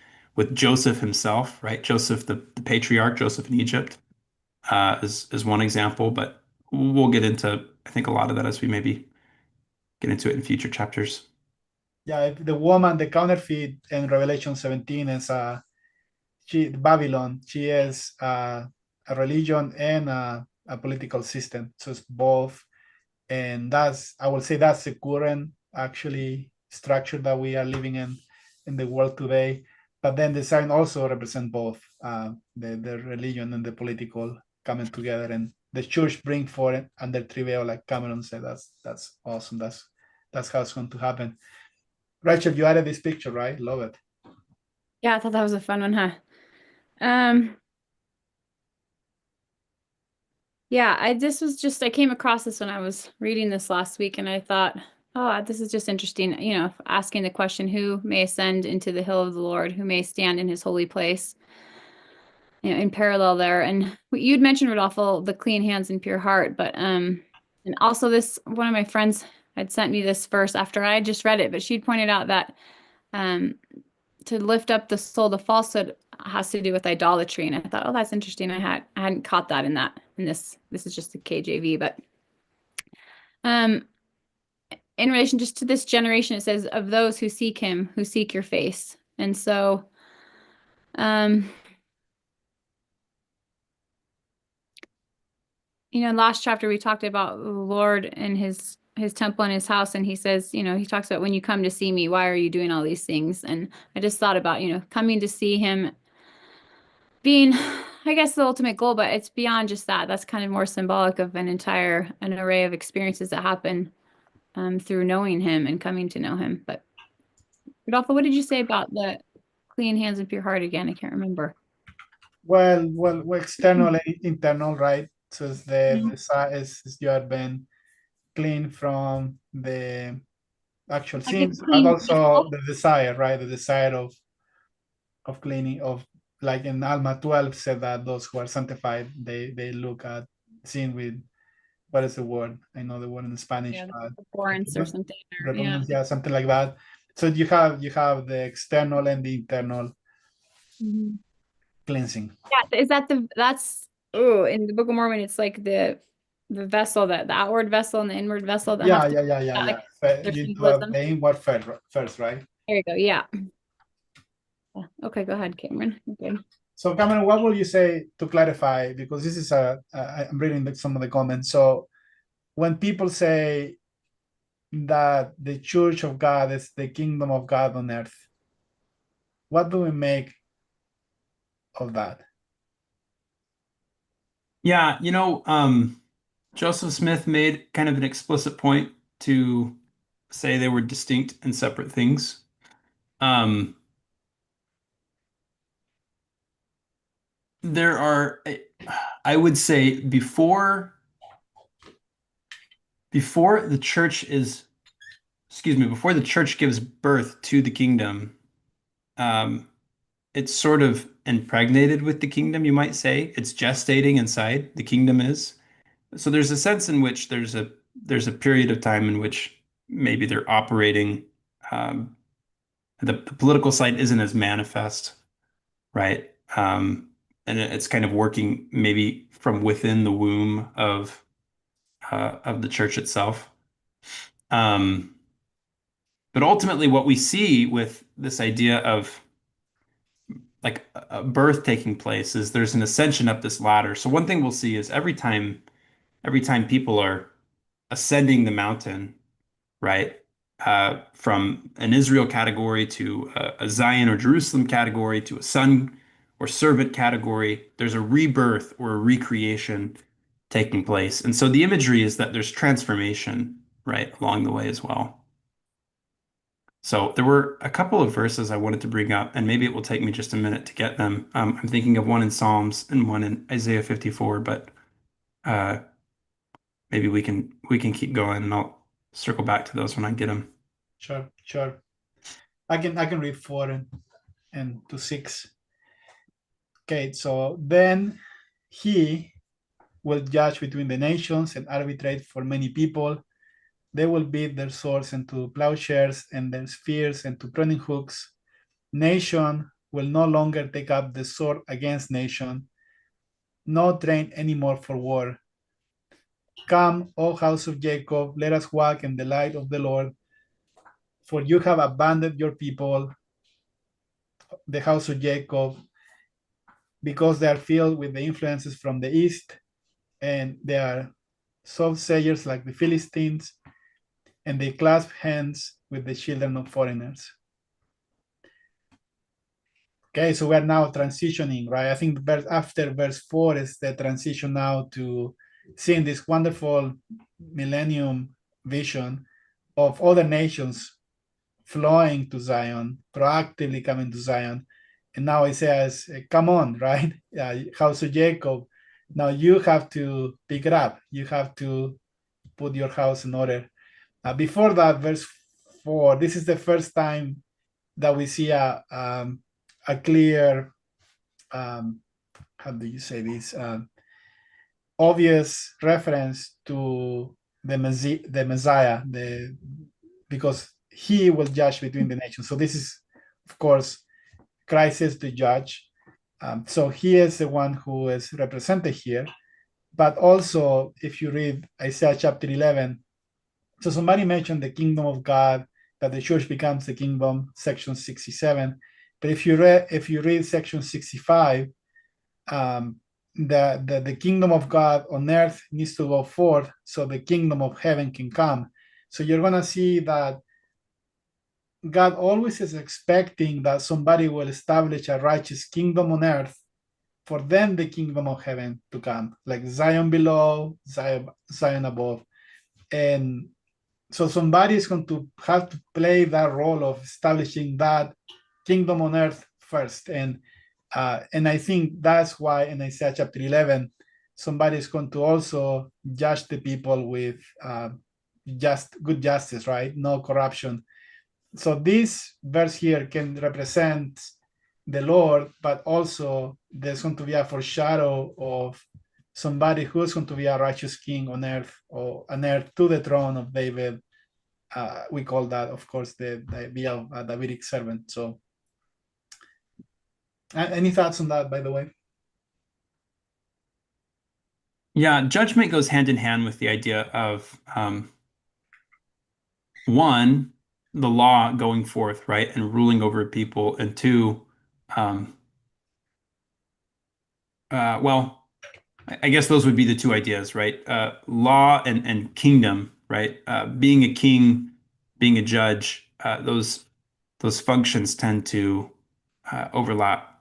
Joseph himself, right? Joseph, the patriarch, Joseph in Egypt, is one example, but we'll get into I think a lot of that as we maybe get into it in future chapters. Yeah, if the woman, the counterfeit in Revelation 17 is Babylon. She is a religion and a political system. So it's both, and that's, I would say, that's the current actually structure that we are living in the world today. But then the sign also represent both the religion and the political coming together, and the church bring forth under travail, like Cameron said. That's awesome. That's how it's going to happen. Rachel, you added this picture, right? Love it. Yeah, I thought that was a fun one, huh? Um, yeah, I came across this when I was reading this last week, and I thought, oh, this is just interesting. Asking the question, who may ascend into the hill of the Lord, who may stand in his holy place, in parallel there. And you'd mentioned, Rodolfo, the clean hands and pure heart, but and also one of my friends had sent me this verse after I had just read it, but she'd pointed out that um to lift up the soul to falsehood has to do with idolatry. And I thought, oh, that's interesting. I hadn't caught that in this is just the KJV, but um in relation just to this generation, it says of those who seek him, who seek your face. And so um last chapter we talked about the Lord and his temple and his house, and he says, he talks about when you come to see me, why are you doing all these things? And I just thought about, coming to see him being, I guess, the ultimate goal, but it's beyond just that. That's kind of more symbolic of an array of experiences that happen through knowing him and coming to know him. But Rodolfo, what did you say about the clean hands and pure heart again? I can't remember. Well, external and internal, right? So it's Mhm. the side is you have been clean from the actual Like a sins, and clean also vessel. the desire, right? The desire of cleaning, of, like in Alma 12 said that those who are sanctified, they look at sin with, what is the word? I know the word in Spanish, Yeah, the but abhorrence or something. Yeah. repugnance, yeah, something like that. So you have the external and the internal Mhm. cleansing. Yeah, that's in the Book of Mormon, it's like the vessel, that the outward vessel and the inward vessel that have Yeah, to, yeah, yeah, yeah, like, yeah. their You do have symbolism. the inward first, right? There you go. Yeah. Yeah. Okay, go ahead, Cameron. Okay. So, Cameron, what will you say to clarify? Because this is I'm reading some of the comments. So, when people say that the Church of God is the kingdom of God on earth, what do we make of that? Yeah, Joseph Smith made kind of an explicit point to say they were distinct and separate things. Um, there are, I would say, before the church is, excuse me, before the church gives birth to the kingdom, um, it's sort of impregnated with the kingdom, you might say. It's gestating inside the kingdom is. So there's a sense in which there's there's a period of time in which maybe they're operating, um, the political side isn't as manifest, right? And it's kind of working maybe from within the womb of the church itself. Um, but ultimately, what we see with this idea of like a birth taking place is there's an ascension up this ladder. So one thing we'll see is every time people are ascending the mountain, right? From an Israel category to a Zion or Jerusalem category to a son or servant category, there's a rebirth or a recreation taking place. And so the imagery is that there's transformation, right, along the way as well. So there were a couple of verses I wanted to bring up, and maybe it will take me just a minute to get them. I'm thinking of one in Psalms and one in Isaiah 54, but uh, maybe we can keep going, and I'll circle back to those when I get them. Sure. I can read 4 and to 6. Okay, so then he will judge between the nations and arbitrate for many people. They will beat their swords into plowshares and their spears into pruning hooks. Nation will no longer take up the sword against nation, no train anymore for war. Come, O house of Jacob, let us walk in the light of the Lord, for you have abandoned your people, the house of Jacob, because they are filled with the influences from the east, and they are soothsayers like the Philistines, and they clasp hands with the children of foreigners. Okay, so we are now transitioning, right? I think after verse 4 is the transition now to seeing this wonderful millennium vision of other nations flowing to Zion, proactively coming to Zion. And now it says, come on, right? House of Jacob, now you have to pick it up. You have to put your house in order. Before that, verse 4, this is the first time that we see a clear, how do you say this, obvious reference to the Messiah, because he will judge between the nations. So this is, of course, Christ is the judge. So he is the one who is represented here. But also, if you read Isaiah chapter 11, so somebody mentioned the kingdom of God, that the church becomes the kingdom, section 67. But if you read section 65, the kingdom of God on earth needs to go forth so the kingdom of heaven can come. So you're going to see that God always is expecting that somebody will establish a righteous kingdom on earth for then the kingdom of heaven to come, like Zion below, Zion above. And so somebody is going to have to play that role of establishing that kingdom on earth first. And I think that's why in Isaiah chapter 11, somebody is going to also judge the people with good justice, right? No corruption. So this verse here can represent the Lord, but also there's going to be a foreshadow of somebody who's going to be a righteous king on earth, or on earth to the throne of David. We call that, of course, the idea of a Davidic servant. So any thoughts on that, by the way? Yeah, judgment goes hand in hand with the idea of one, the law going forth, right, and ruling over people, and two, um, well, I guess those would be the two ideas, right? Law and kingdom, right? Being a king, being a judge, those functions tend to overlap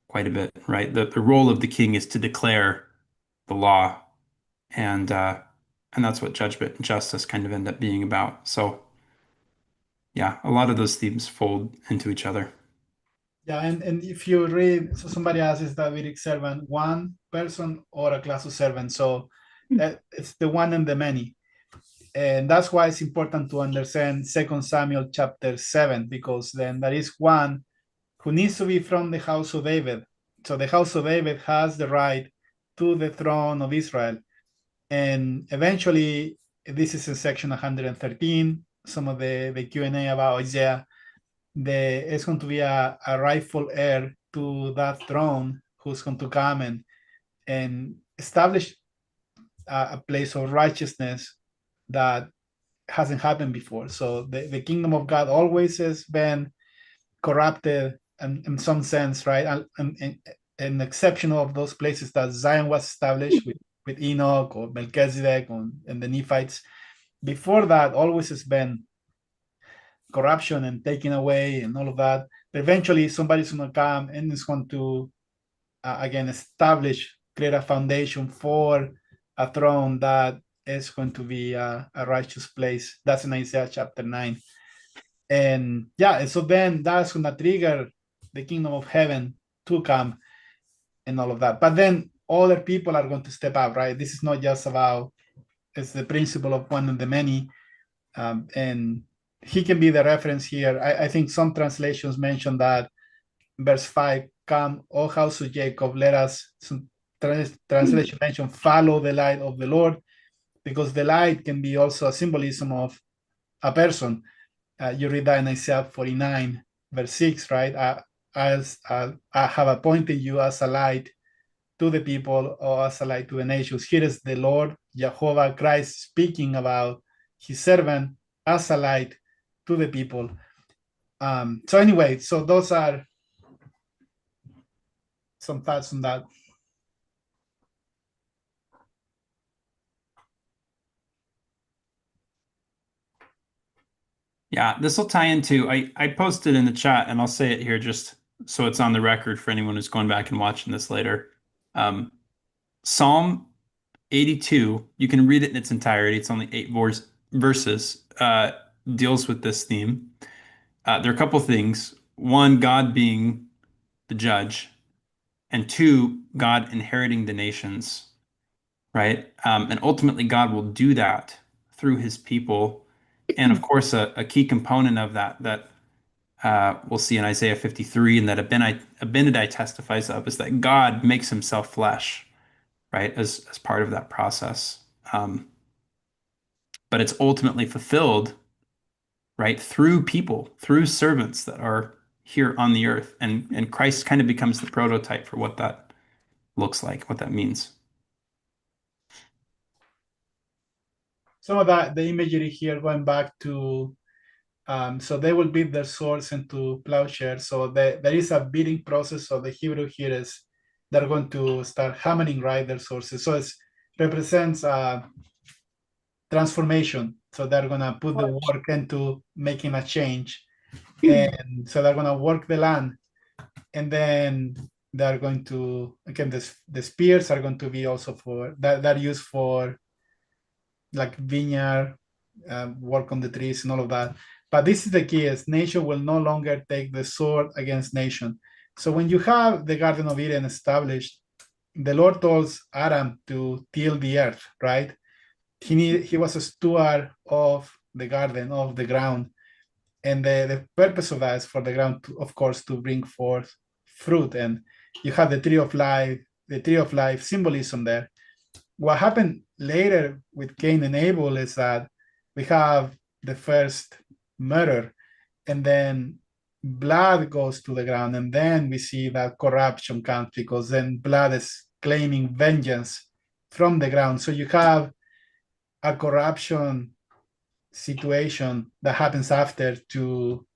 quite a bit, right? The role of the king is to declare the law, and that's what judgment and justice kind of end up being about. So, yeah, a lot of those themes fold into each other. Yeah, and if you read, so somebody asks, is Davidic servant one person or a class of servants? So it's the one and the many. And that's why it's important to understand 2 Samuel chapter 7, because then there is one who needs to be from the house of David. So the house of David has the right to the throne of Israel. And eventually this is in section 113. Some of the Q&A about Isaiah. It's going to be a rightful heir to that throne who's going to come and establish a place of righteousness that hasn't happened before. So the kingdom of God always has been corrupted in some sense, right? And an exception of those places that Zion was established with Enoch or Melchizedek and the Nephites. Before that, always has been corruption and taking away and all of that. But eventually, somebody's going to come and is going to, again, establish, create a foundation for a throne that is going to be a righteous place. That's in Isaiah chapter 9. And yeah, and so then that's going to trigger the kingdom of heaven to come and all of that. But then other people are going to step up, right? This is not just about, it's the principle of one of the many. And he can be the reference here. I think some translations mention that verse 5, come, O house of Jacob, let us, some translation mention, follow the light of the Lord, because the light can be also a symbolism of a person. You read that in Isaiah 49, verse 6, right? I have appointed you as a light to the people or as a light to the nations. Here is the Lord, Jehovah Christ, speaking about his servant as a light to the people. So anyway, so those are some thoughts on that. Yeah, this will tie into, I posted in the chat and I'll say it here just so it's on the record for anyone who's going back and watching this later. Psalm 82, you can read it in its entirety. It's only 8 verses, deals with this theme. There are a couple things. One, God being the judge, and two, God inheriting the nations, right? And ultimately, God will do that through his people. And of course, a key component of that we'll see in Isaiah 53 and that Abinadi testifies of is that God makes himself flesh, right, as part of that process. But it's ultimately fulfilled, right, through people, through servants that are here on the earth. And Christ kind of becomes the prototype for what that looks like, what that means. Some of that, the imagery here going back to, so they will beat their swords into plowshares. So there is a beating process. So the Hebrew here is they're going to start hammering right their swords. So it represents transformation. So they're going to put the work into making a change. And so they're going to work the land. And then they're going to, again, the spears are going to be also for, that used for like vineyard, work on the trees and all of that. But this is the key, is nation will no longer take the sword against nation. So when you have the Garden of Eden established, the Lord told Adam to till the earth, right? He was a steward of the garden, of the ground. And the purpose of that is for the ground, to, of course, to bring forth fruit. And you have the tree of life symbolism there. What happened later with Cain and Abel is that we have the first murder, and then blood goes to the ground, and then we see that corruption comes because then blood is claiming vengeance from the ground. So you have a corruption situation that happens after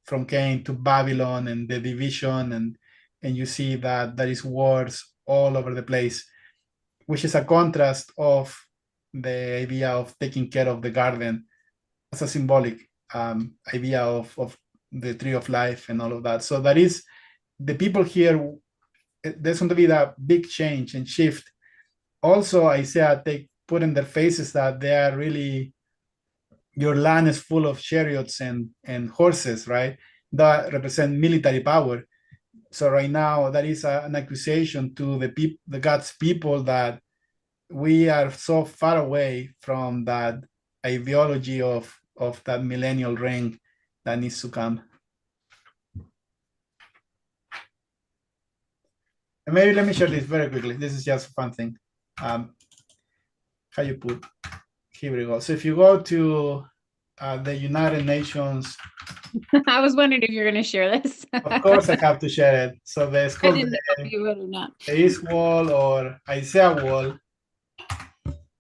from Cain to Babylon and the division, and you see that there is wars all over the place, which is a contrast of the idea of taking care of the garden as a symbolic idea of the tree of life and all of that. So that is the people here. There's going to be that big change and shift. Also, Isaiah put in their faces that they are really, your land is full of chariots and horses, right? That represent military power. So right now, that is an accusation to the God's people that we are so far away from that ideology of that millennial reign that needs to come. And maybe let me share this very quickly. This is just a fun thing. How you put here we go. So if you go to the United Nations, I was wondering if you're going to share this. of course I have to share it. So it's I called didn't know if you would or not. the East Wall or Isaiah Wall.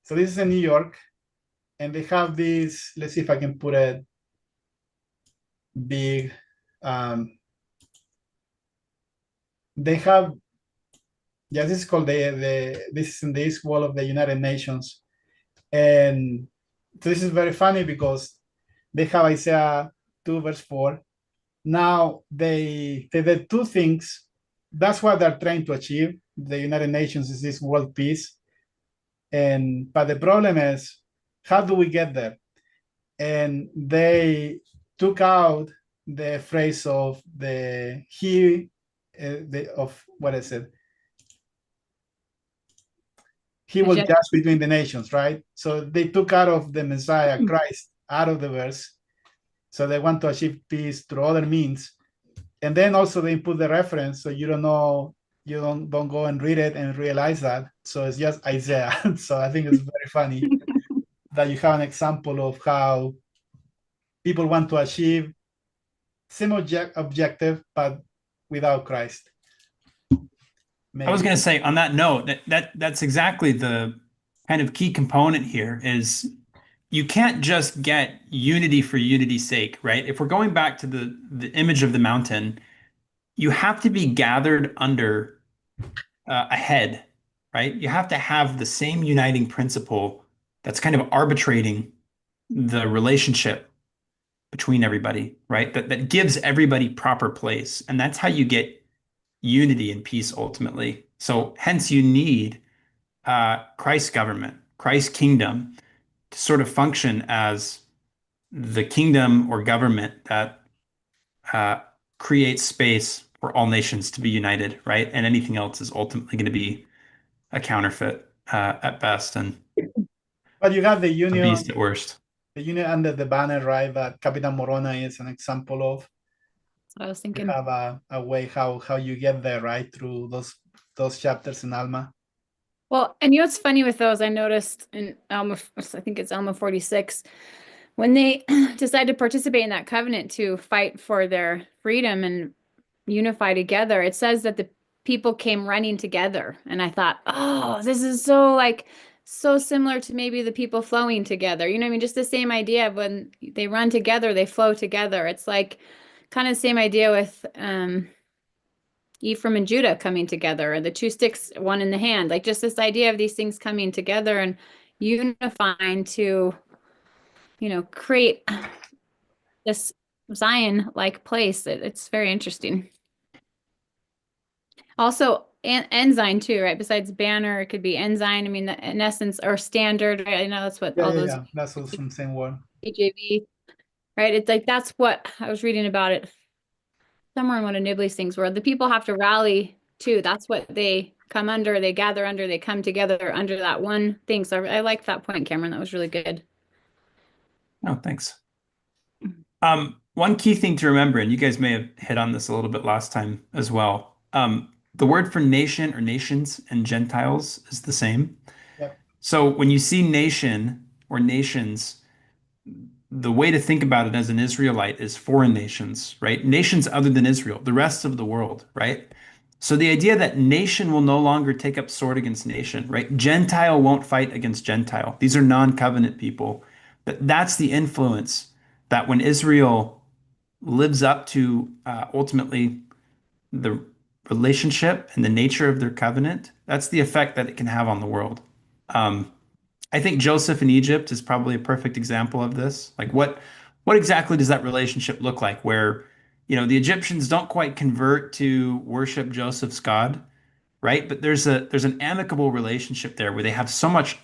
So this is in New York, and they have this. Let's see if I can put it big. They have, yeah, this is called this is in the East Wall of the United Nations, and so this is very funny because they have Isaiah 2 verse 4. Now they did two things. That's what they're trying to achieve. The United Nations is this world peace, but the problem is, how do we get there? And they took out the phrase of of what is it? He will judge between the nations, right? So they took out of the Messiah, Christ, out of the verse. So they want to achieve peace through other means. And then also they put the reference, so you don't know, you don't go and read it and realize that. So it's just Isaiah. So I think it's very funny that you have an example of how people want to achieve same objective, but without Christ. I was going to say on that note that's exactly the kind of key component here is you can't just get unity for unity's sake, right? If we're going back to the image of the mountain, you have to be gathered under a head, right? You have to have the same uniting principle that's kind of arbitrating the relationship between everybody, right? That gives everybody proper place. And that's how you get unity and peace ultimately. So hence you need Christ's government, Christ's kingdom to sort of function as the kingdom or government that creates space for all nations to be united, right? And anything else is ultimately going to be a counterfeit at best and but you have the a union, beast at worst. the union under the banner, right? That Capitan Morona is an example of. That's what I was thinking. You have a way how you get there, right? Through those chapters in Alma. Well, and you know what's funny with those, I noticed in Alma, I think it's Alma 46, when they decide to participate in that covenant to fight for their freedom and unify together, it says that the people came running together. And I thought, oh, this is so similar to maybe the people flowing together. You know what I mean? Just the same idea of when they run together, they flow together. It's like kind of the same idea with Ephraim and Judah coming together, or the two sticks, one in the hand, like just this idea of these things coming together and unifying to, you know, create this Zion-like place. It's very interesting. Also, Ensign too, right? Besides banner, it could be Ensign. I mean, in essence, or standard, right? I know that's what all those. Yeah, that's also the same word. KJV, right? It's like that's what I was reading about it somewhere in one of Nibley's things, where the people have to rally too. That's what they come under, they gather under, they come together under that one thing. So I like that point, Cameron. That was really good. Oh, thanks. One key thing to remember, and you guys may have hit on this a little bit last time as well. The word for nation or nations and Gentiles is the same. Yep. So when you see nation or nations, the way to think about it as an Israelite is foreign nations, right? Nations other than Israel, the rest of the world, right? So the idea that nation will no longer take up sword against nation, right? Gentile won't fight against Gentile. These are non-covenant people. That's the influence that when Israel lives up to ultimately the relationship and the nature of their covenant, that's the effect that it can have on the world. I think Joseph in Egypt is probably a perfect example of this. Like what exactly does that relationship look like where, you know, the Egyptians don't quite convert to worship Joseph's God, right? But there's an amicable relationship there where they have so much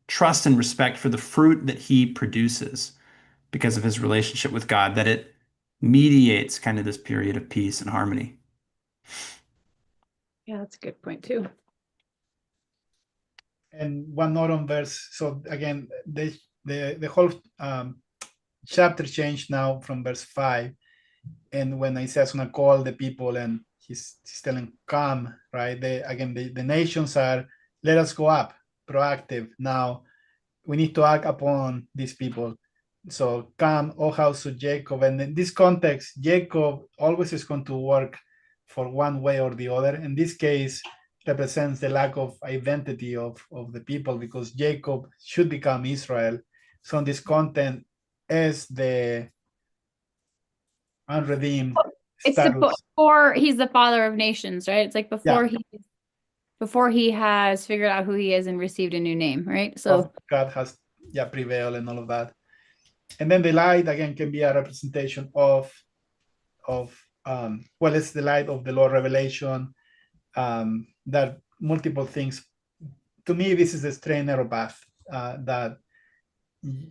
trust and respect for the fruit that he produces because of his relationship with God that it mediates kind of this period of peace and harmony. Yeah, that's a good point too. And one note on verse. So again, the whole chapter changed now from verse 5. And when Isaiah's gonna call the people and he's telling come, right? The nations are, let us go up, proactive. Now we need to act upon these people. So come, O house of Jacob. And in this context, Jacob always is going to work for one way or the other. In this case, represents the lack of identity of the people, because Jacob should become Israel. So in this content is the unredeemed It's status. before he's the father of nations, right? It's like before he has figured out who he is and received a new name, right? So God has prevailed and all of that. And then the light again can be a representation of it's the light of the Lord revelation, that multiple things. To me, this is the straight narrow path, that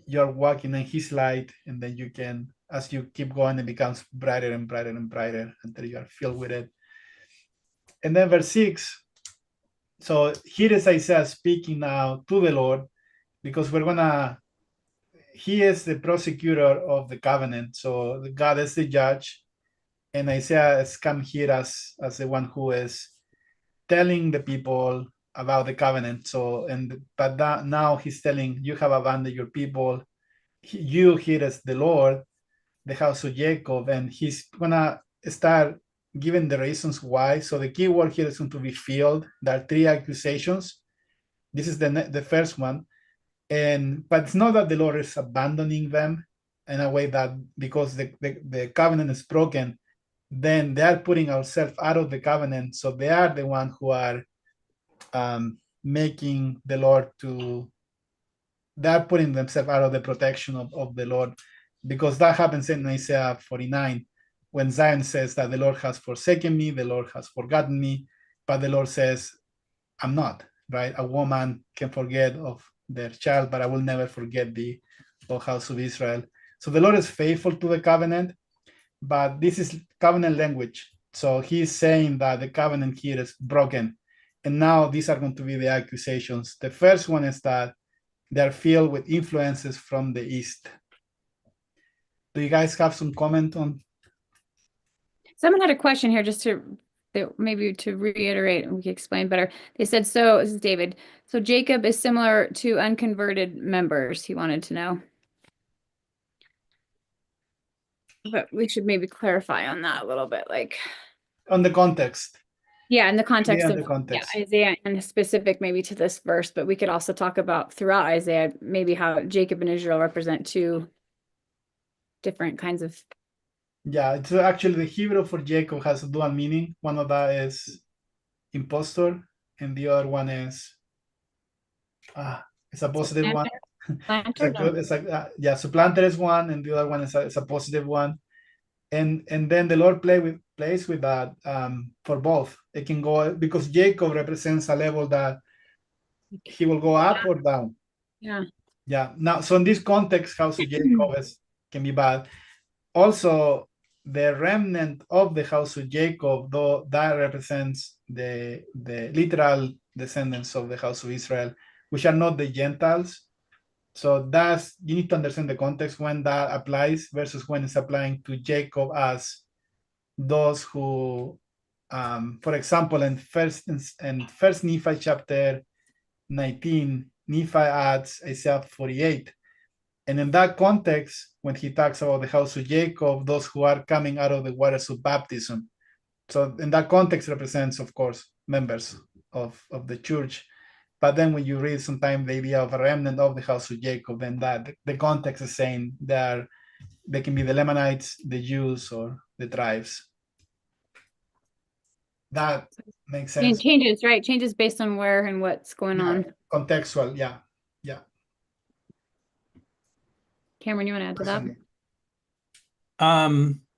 you're walking in his light, and then you can, as you keep going, it becomes brighter and brighter and brighter until you are filled with it. And then verse 6. So here is Isaiah speaking now to the Lord, because he is the prosecutor of the covenant. So God is the judge, and Isaiah has come here as the one who is telling the people about the covenant. So, now he's telling, you have abandoned your people. You here is the Lord, the house of Jacob, and he's gonna start giving the reasons why. So the key word here is going to be filled. There are 3 accusations. This is the first one. But it's not that the Lord is abandoning them in a way that because the covenant is broken, then they are putting ourselves out of the covenant. So they are the ones who are making the Lord they are putting themselves out of the protection of the Lord, because that happens in Isaiah 49, when Zion says that the Lord has forsaken me, the Lord has forgotten me, but the Lord says, I'm not, right? A woman can forget of their child, but I will never forget thee, O house of Israel. So the Lord is faithful to the covenant, but this is covenant language. So he's saying that the covenant here is broken. And now these are going to be the accusations. The first one is that they're filled with influences from the East. Do you guys have some comment on? someone had a question here just maybe to reiterate and we can explain better. They said, so this is David. So Jacob is similar to unconverted members, he wanted to know. But we should maybe clarify on that a little bit, like On the context. yeah, in the context Yeah, of the context. Isaiah, and specific maybe to this verse, but we could also talk about throughout Isaiah, maybe how Jacob and Israel represent 2 different kinds of. Yeah, it's actually the Hebrew for Jacob has a dual meaning. One of that is impostor, and the other one is it's a positive one. Supplanter is one, and the other one is a positive one. And then the Lord plays with that for both. It can go, because Jacob represents a level that he will go up or down. Yeah. Now, so in this context, house of Jacob can be bad. Also, the remnant of the house of Jacob, though, that represents the literal descendants of the house of Israel, which are not the Gentiles. So you need to understand the context when that applies versus when it's applying to Jacob as those who, for example, in first Nephi chapter 19, Nephi adds Isaiah 48. And in that context, when he talks about the house of Jacob, those who are coming out of the waters of baptism. So in that context represents, of course, members of the church. But then when you read sometimes the idea of a remnant of the house of Jacob, then that the context is saying they can be the Lamanites, the Jews, or the tribes. That makes sense. Changes, right? Changes based on where and what's going on. Contextual, yeah. Cameron, you want to add to that?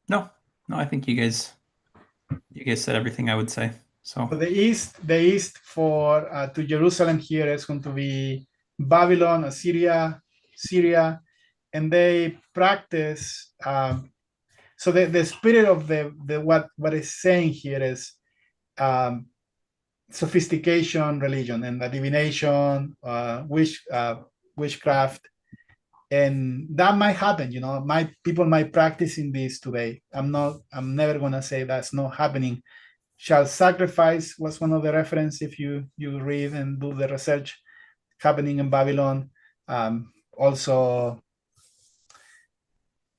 No, I think you guys said everything I would say. So the east for to Jerusalem here is going to be Babylon, Assyria, Syria, and they practice. So the spirit of what is saying here is sophistication, religion, and divination, witchcraft. And that might happen, people might practice in this today. I'm never gonna say that's not happening. Child sacrifice was one of the reference if you read and do the research happening in Babylon. Also,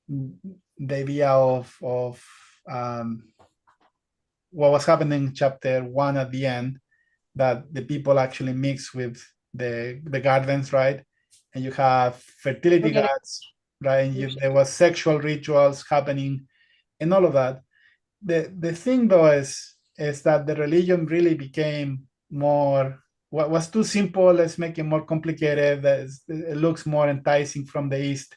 the idea of what was happening in chapter 1 at the end, that the people actually mix with the gardens, right? And you have fertility Okay. gods, right? And there was sexual rituals happening and all of that. The thing though is that the religion really became more, what was too simple, let's make it more complicated. It looks more enticing from the East.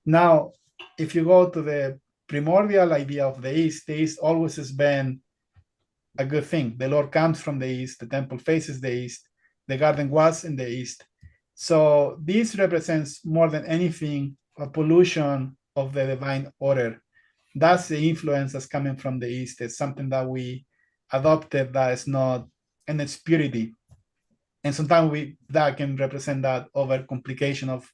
Now, if you go to the primordial idea of the East always has been a good thing. The Lord comes from the East, the temple faces the East, the garden was in the East. So this represents more than anything a pollution of the divine order. That's the influence that's coming from the East. It's something that we adopted that is not in its purity. And sometimes that can represent that over complication of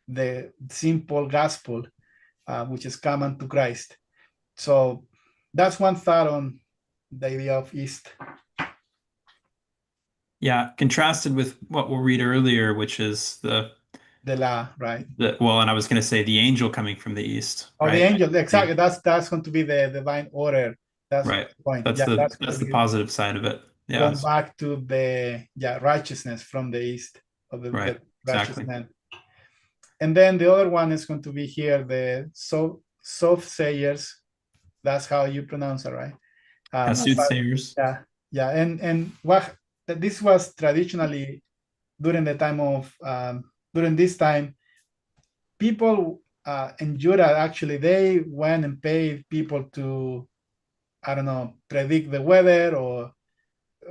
the simple gospel, which is common to Christ. So that's one thought on the idea of East. Yeah, contrasted with what we'll read earlier, which is The law, right? well, and I was going to say the angel coming from the east, Oh, the right? angel, exactly. That's going to be the divine order. That's Right. the point. That's Yeah, the that's going to that's the be positive side of it. Yeah. going back to the righteousness from the east of Right. the righteous Exactly. man. And then the other one is going to be here the soothsayers. That's how you pronounce it, right? Yeah, But soothsayers. yeah, and what this was traditionally during the time of during this time, people in Judah actually they went and paid people to, I don't know, predict the weather or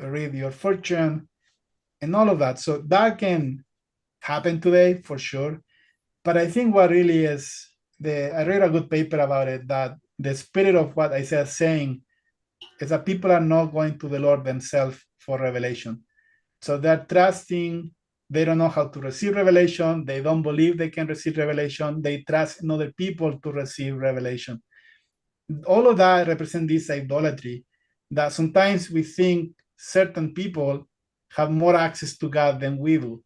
read your fortune and all of that. So that can happen today for sure. But I think what really is I read a good paper about it, that the spirit of what Isaiah is saying is that people are not going to the Lord themselves for revelation. So they're trusting, they don't know how to receive revelation, they don't believe they can receive revelation, they trust in other people to receive revelation. All of that represents this idolatry, that sometimes we think certain people have more access to God than we do,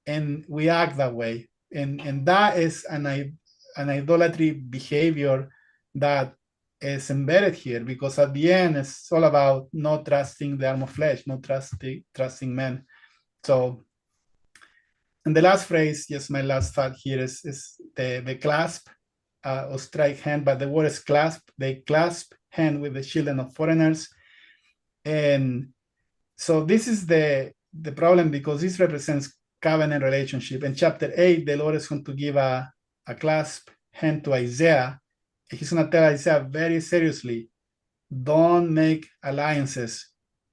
and we act that way. And that is an idolatry behavior that is embedded here, because at the end it's all about not trusting the arm of flesh, not trusting men. So, and the last phrase, yes, my last thought here is the clasp or strike hand, but the word is clasp. They clasp hand with the children of foreigners. And so this is the problem, because this represents covenant relationship. In chapter 8, the Lord is going to give a clasp hand to Isaiah. He's going to tell Isaiah very seriously, don't make alliances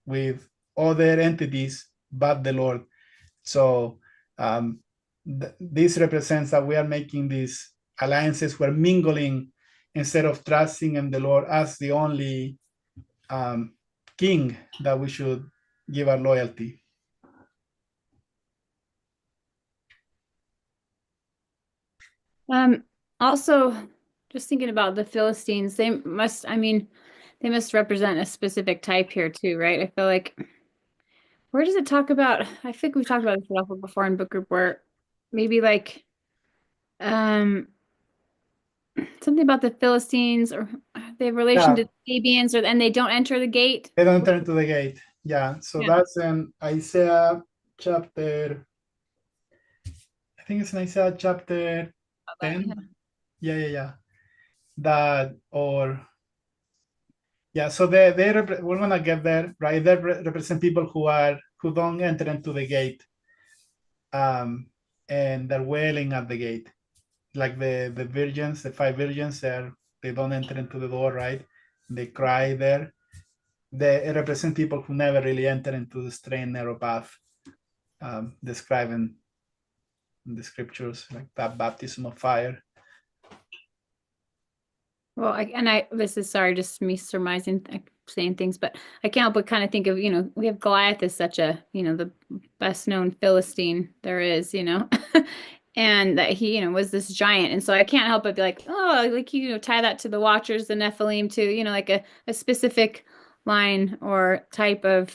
with other entities but the Lord. So this represents that we are making these alliances, we're mingling instead of trusting in the Lord as the only king that we should give our loyalty. Also, just thinking about the Philistines, they must represent a specific type here too, right? I feel like, where does it talk about? I think we've talked about this before in book group, where maybe like something about the Philistines, or they have relation Yeah, to the Sabians, and they don't enter the gate. they don't enter into the gate. Yeah, so Yeah. that's in Isaiah chapter, I think it's in Isaiah chapter Yeah. 10. Yeah. That, or yeah, so we're gonna get there, right? They represent people who don't enter into the gate, and they're wailing at the gate, like the virgins, the five virgins. They don't enter into the door, right? They cry there. They represent people who never really enter into the straight and narrow path, described in the scriptures, like that baptism of fire. Well, this is, sorry, just me surmising, saying things, but I can't help but kind of think of, we have Goliath as such a, the best known Philistine there is, and that he, was this giant. And so I can't help but be like, oh, like, tie that to the Watchers, the Nephilim, to, like a specific line or type of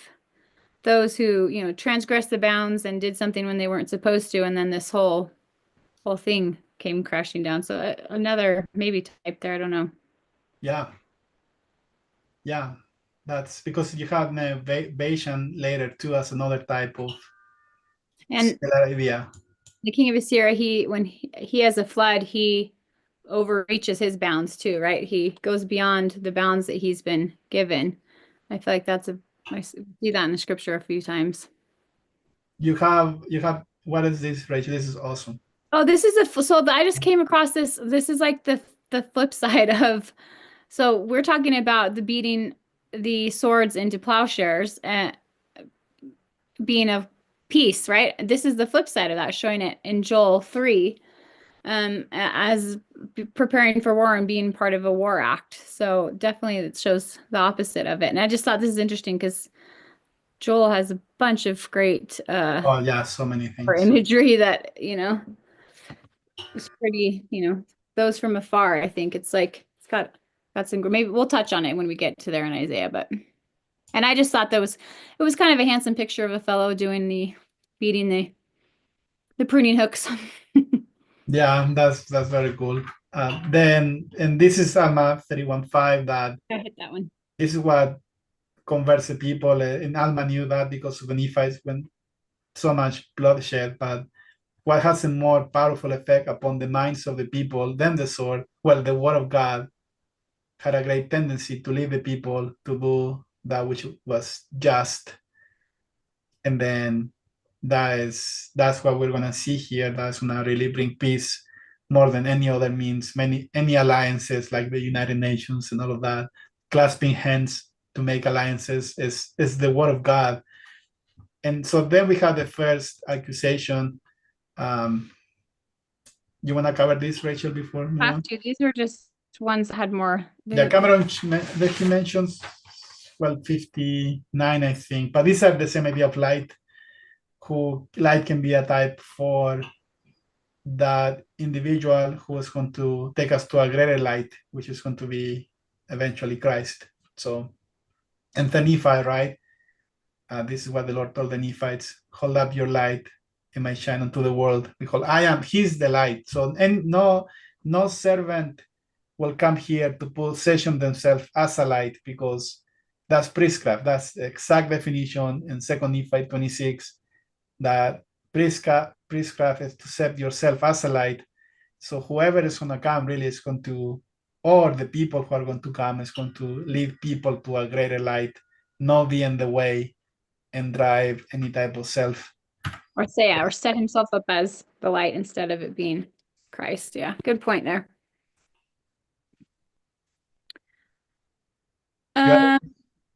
those who, transgressed the bounds and did something when they weren't supposed to. And then this whole whole thing came crashing down. So another maybe type there. I don't know. Yeah. Yeah. That's because you have Bayesian later too as another type of And stellar idea. the king of Assyria, when he has a flood, he overreaches his bounds too, right? He goes beyond the bounds that he's been given. I feel like I see that in the scripture a few times. You have what is this, Rachel? This is awesome. Oh, this is I just came across this. This is like the flip side of, so we're talking about the beating the swords into plowshares and being of peace, right? This is the flip side of that, showing it in Joel 3, as preparing for war and being part of a war act. So definitely it shows the opposite of it. And I just thought this is interesting because Joel has a bunch of great Oh yeah, so many for things. imagery that, it's pretty, those from afar, I think it's like it's got some, maybe we'll touch on it when we get to there in Isaiah, and I just thought it was kind of a handsome picture of a fellow beating the pruning hooks. Yeah, that's very cool. Then, and this is Alma 31:5 that I hit that one. this is what converts the people. And Alma knew that because of the Nephites when so much bloodshed. But what has a more powerful effect upon the minds of the people than the sword? Well, the word of God had a great tendency to lead the people to do that which was just. And then that's what we're gonna see here. That's gonna really bring peace more than any other means, any alliances like the United Nations and all of that. Clasping hands to make alliances is the word of God. And so then we have the first accusation. You want to cover this, Rachel, before we Have to. These are just ones that had more. Yeah, Cameron, he mentions, well, 59, I think, but these are the same idea of light, who light can be a type for that individual who is going to take us to a greater light, which is going to be eventually Christ. So, and the Nephi, right? This is what the Lord told the Nephites: hold up your light and might shine unto the world. Behold, he's the light. So, and no servant will come here to position themselves as a light, because that's priestcraft. That's the exact definition in 2 Nephi 26, that priestcraft is to set yourself as a light. So whoever is going to come really is going to, or the people who are going to come is going to lead people to a greater light, not be in the way and drive any type of self. Or set himself up as the light instead of it being Christ. Yeah, good point there.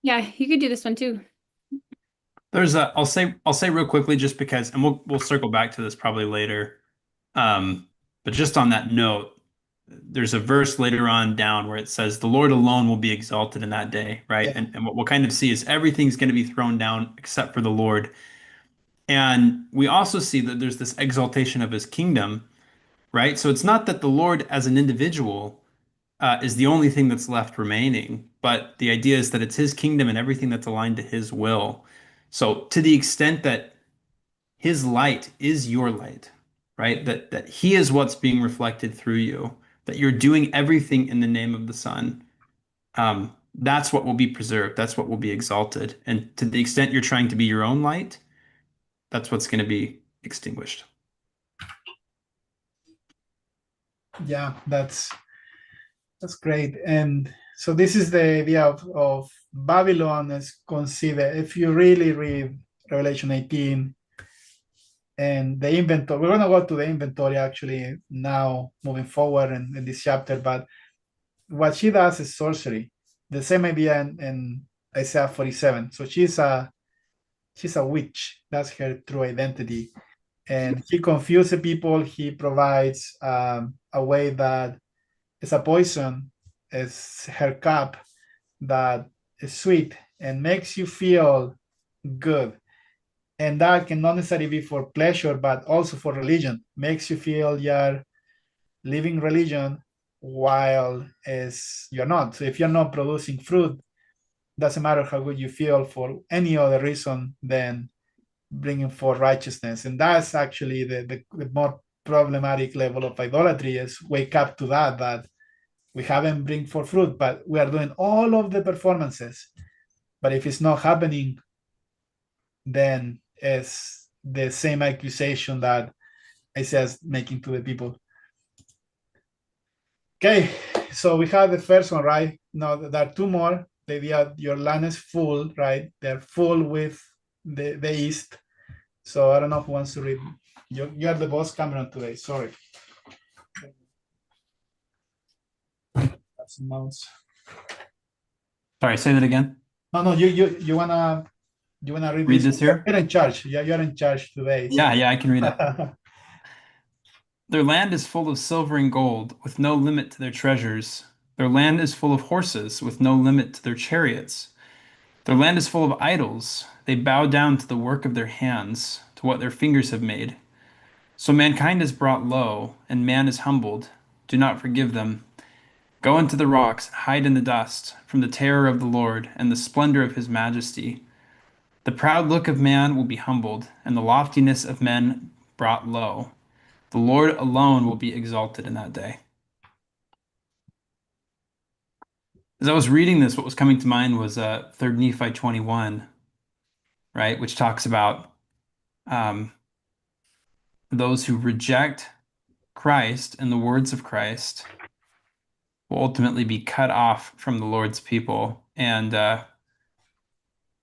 Yeah, you could do this one too. I'll say real quickly just because, and we'll circle back to this probably later. But just on that note, there's a verse later on down where it says, "The Lord alone will be exalted in that day," right? Yeah. And what we'll kind of see is everything's going to be thrown down except for the Lord. And we also see that there's this exaltation of his kingdom, right? So it's not that the Lord as an individual is the only thing that's left remaining, but the idea is that it's his kingdom and everything that's aligned to his will. So to the extent that his light is your light, right? That he is what's being reflected through you, that you're doing everything in the name of the Son. That's what will be preserved. That's what will be exalted. And to the extent you're trying to be your own light, that's what's going to be extinguished. Yeah, that's great. And so this is the idea of Babylon is considered, if you really read Revelation 18 and the inventory, we're going to go to the inventory actually now moving forward in this chapter, but what she does is sorcery. The same idea in Isaiah 47. So she's a witch. That's her true identity. And he confuses people. He provides a way that is a poison, is her cup that is sweet and makes you feel good. And that can not necessarily be for pleasure, but also for religion. Makes you feel you're living religion while you're not. So if you're not producing fruit, doesn't matter how good you feel for any other reason than bringing forth righteousness. And that's actually the more problematic level of idolatry is wake up to that we haven't bring for fruit, but we are doing all of the performances. But if it's not happening, then it's the same accusation that Isaiah's making to the people. Okay, so we have the first one, right? Now there are two more. The idea your land is full, right? They're full with the east. So I don't know who wants to read. You are the boss, Cameron, today. Sorry. That's the mouse. Sorry, say that again. No, you wanna Read this here? You're in charge. Yeah, you're in charge today. Yeah, I can read it. Their land is full of silver and gold, with no limit to their treasures. Their land is full of horses, with no limit to their chariots. Their land is full of idols. They bow down to the work of their hands, to what their fingers have made. So mankind is brought low, and man is humbled. Do not forgive them. Go into the rocks, hide in the dust, from the terror of the Lord and the splendor of his majesty. The proud look of man will be humbled, and the loftiness of men brought low. The Lord alone will be exalted in that day. As I was reading this, what was coming to mind was 3 Nephi 21, right, which talks about um, those who reject Christ and the words of Christ will ultimately be cut off from the Lord's people. And I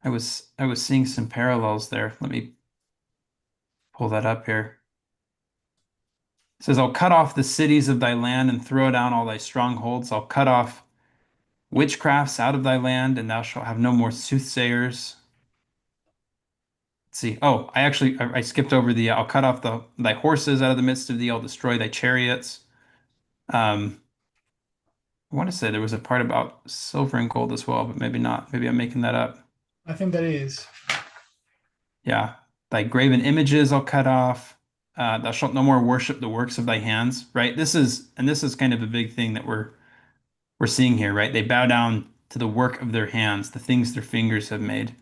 was seeing some parallels there. Let me pull that up here. It says, I'll cut off the cities of thy land and throw down all thy strongholds. I'll cut off witchcrafts out of thy land, and thou shalt have no more soothsayers. Let's see. Oh, I skipped over the I'll cut off thy horses out of the midst of thee, I'll destroy thy chariots. I want to say there was a part about silver and gold as well, but maybe not. Maybe I'm making that up. I think that is. Yeah. Thy graven images I'll cut off. Thou shalt no more worship the works of thy hands, right? This is kind of a big thing that we're seeing here, right? They bow down to the work of their hands, the things their fingers have made.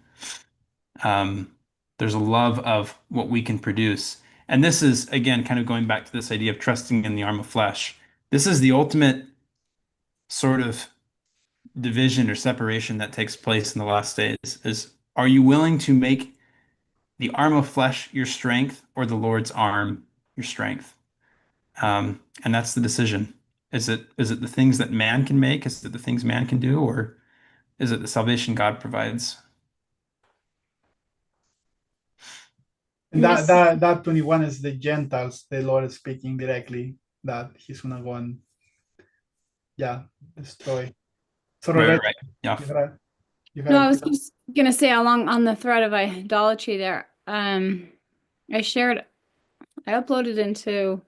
There's a love of what we can produce. And this is, again, kind of going back to this idea of trusting in the arm of flesh. This is the ultimate sort of division or separation that takes place in the last days is, are you willing to make the arm of flesh your strength or the Lord's arm your strength? And that's the decision. Is it the things that man can make? Is it the things man can do? Or is it the salvation God provides? And that 21 is the Gentiles. The Lord is speaking directly that he's gonna go and destroy. So Right. Yeah. No, I was just gonna say along on the thread of idolatry there. I uploaded into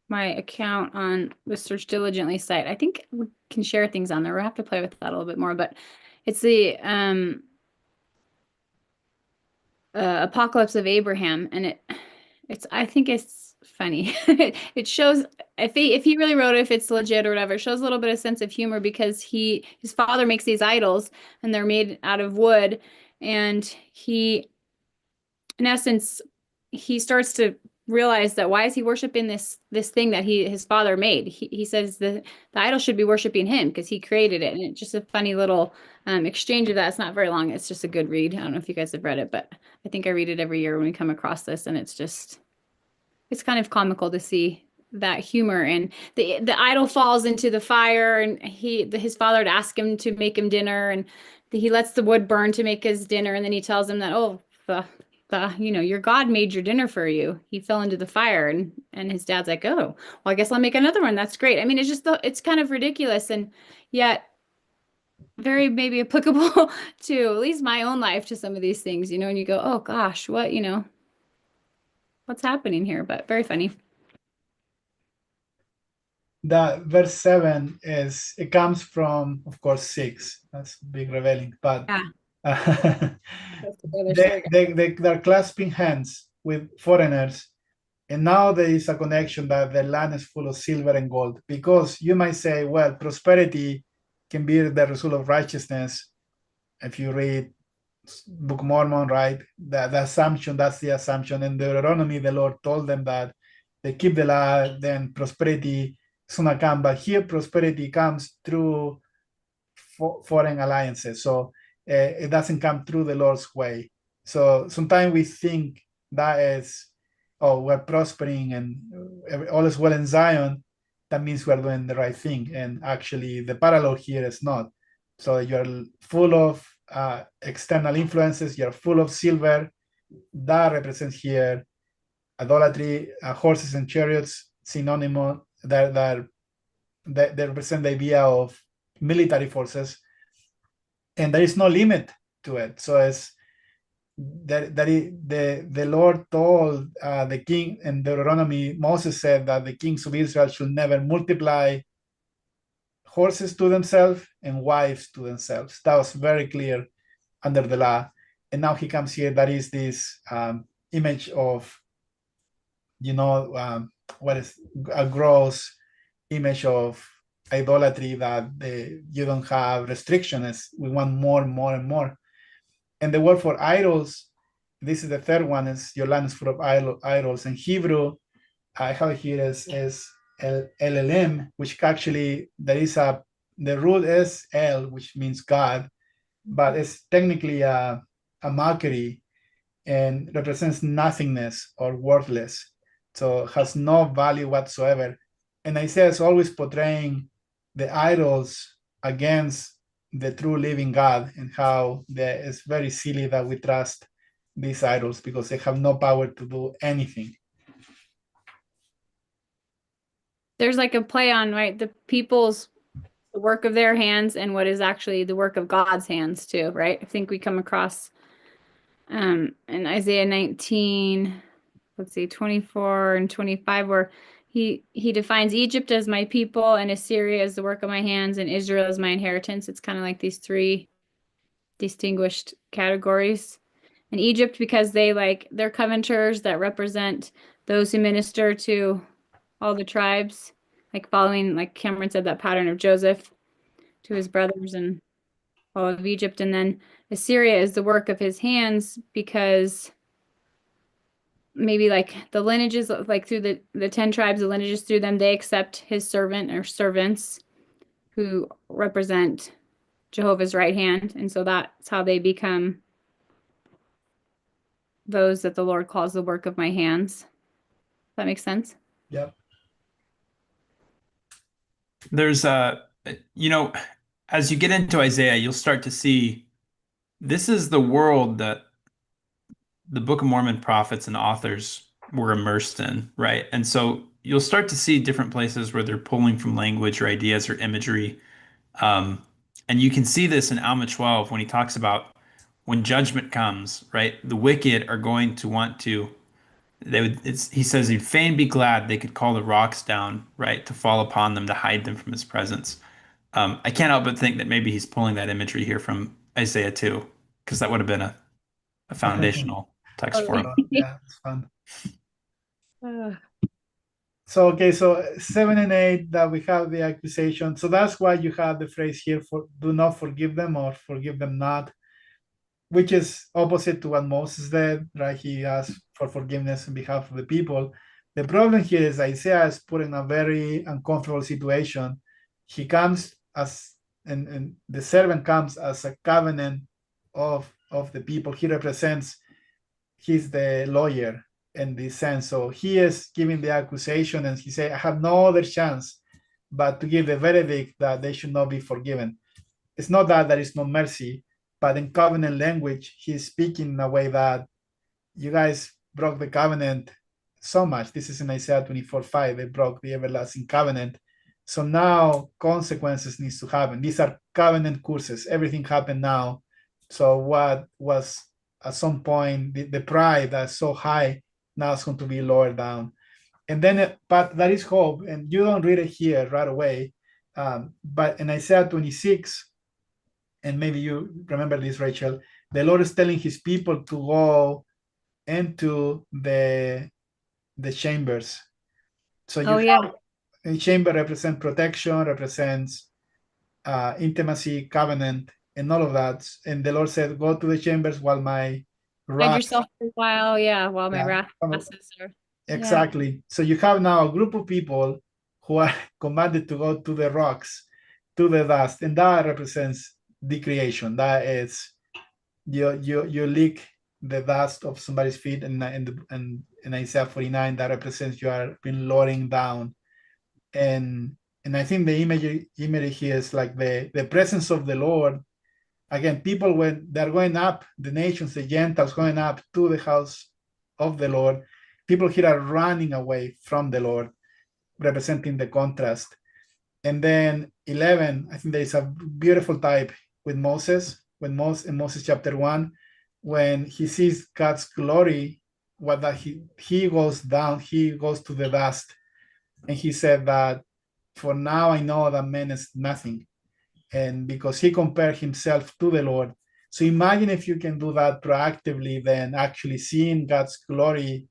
my account on the Search Diligently site. I think we can share things on there. We'll have to play with that a little bit more, but it's the Apocalypse of Abraham, and I think it's funny. It shows if he really wrote it, if it's legit or whatever, it shows a little bit of sense of humor because his father makes these idols and they're made out of wood, and he, in essence, he starts to realize that why is he worshiping this thing that his father made? He says the idol should be worshiping him because he created it, and it's just a funny little exchange of that. It's not very long. It's just a good read. I don't know if you guys have read it, but I think I read it every year when we come across this, and it's kind of comical to see that humor. And the idol falls into the fire, and his father had asked him to make him dinner, and he lets the wood burn to make his dinner, and then he tells him that, oh, your God made your dinner for you. He fell into the fire, and his dad's like, oh, well, I guess I'll make another one. That's great. I mean, it's kind of ridiculous, and yet very maybe applicable to at least my own life, to some of these things, and you go, oh gosh, what's happening here? But very funny. That verse 7 it comes from, of course, 6. That's big revealing, but yeah. they're clasping hands with foreigners, and now there is a connection that the land is full of silver and gold, because you might say, well, prosperity can be the result of righteousness. If you read Book of Mormon, right, that's the assumption. In Deuteronomy, the Lord told them that they keep the law, then prosperity is gonna come. But here, prosperity comes through foreign alliances. So it doesn't come through the Lord's way. So sometimes we think that is, oh, we're prospering and all is well in Zion. That means we're doing the right thing. And actually, the parallel here is not. So you're full of external influences, you're full of silver. That represents here idolatry, horses and chariots, synonymous that represent the idea of military forces, and there is no limit to it. So it's the Lord told the king in Deuteronomy. Moses said that the kings of Israel should never multiply horses to themselves and wives to themselves. That was very clear under the law. And now he comes here. That is this image of, what is a gross image of idolatry, that you don't have restrictions. We want more and more and more. And the word for idols, this is the third one, is your land is full of idols. In Hebrew, I have it here is LLM, which actually the root is El, which means God, but it's technically a mockery and represents nothingness or worthless. So has no value whatsoever. And Isaiah is always portraying the idols against the true living God, and how it's very silly that we trust these idols because they have no power to do anything. There's like a play on, right, the people's the work of their hands and what is actually the work of God's hands too, right? I think we come across in Isaiah 19, let's see, 24 and 25, where he defines Egypt as my people and Assyria as the work of my hands and Israel as my inheritance. It's kind of like these three distinguished categories. And Egypt, because they're covenanters that represent those who minister to all the tribes, like following, like Cameron said, that pattern of Joseph to his brothers and all of Egypt. And then Assyria is the work of his hands, because maybe like the lineages, like through the 10 tribes, the lineages through them, they accept his servant or servants who represent Jehovah's right hand. And so that's how they become those that the Lord calls the work of my hands. That makes sense? Yep. There's as you get into Isaiah, you'll start to see this is the world that the Book of Mormon prophets and authors were immersed in, right? And so you'll start to see different places where they're pulling from language or ideas or imagery. And you can see this in Alma 12 when he talks about when judgment comes, right? The wicked are going to want to, he says he'd fain be glad they could call the rocks down, right? To fall upon them, to hide them from his presence. I can't help but think that maybe he's pulling that imagery here from Isaiah 2, because that would have been a foundational text for him. Yeah, it's fun. Uh, So, okay, so 7 and 8, that we have the accusation. So that's why you have the phrase here, for do not forgive them or forgive them not, which is opposite to what Moses did, right? He asked for forgiveness on behalf of the people. The problem here is Isaiah is put in a very uncomfortable situation. He comes and the servant comes as a covenant of the people. He represents, he's the lawyer in this sense. So he is giving the accusation, and he said, I have no other chance but to give the verdict that they should not be forgiven. It's not that there is no mercy, but in covenant language, he's speaking in a way that you guys broke the covenant so much. This is in Isaiah 24:5. They broke the everlasting covenant. So now consequences needs to happen. These are covenant curses. Everything happened now. So what was at some point the pride that's so high, now it's going to be lowered down. And then, but there is hope, and you don't read it here right away. But in Isaiah 26, and maybe you remember this, Rachel, the Lord is telling his people to go into the chambers. So a chamber represents protection, represents intimacy, covenant, and all of that. And the Lord said, go to the chambers while my wrath. Hide yourself for a while, while my wrath passes. Exactly. So you have now a group of people who are commanded to go to the rocks, to the dust, and that represents the creation. That is, you lick the dust of somebody's feet, and in Isaiah 49, that represents you are being lowering down, and I think the imagery here is like the presence of the Lord. Again, people, when they're going up, the nations, the Gentiles going up to the house of the Lord, people here are running away from the Lord, representing the contrast. And then 11, I think there is a beautiful type with Moses, when in Moses chapter 1, when he sees God's glory, what that he goes down, he goes to the dust, and he said that, for now I know that man is nothing, and because he compared himself to the Lord. So imagine if you can do that proactively, then actually seeing God's glory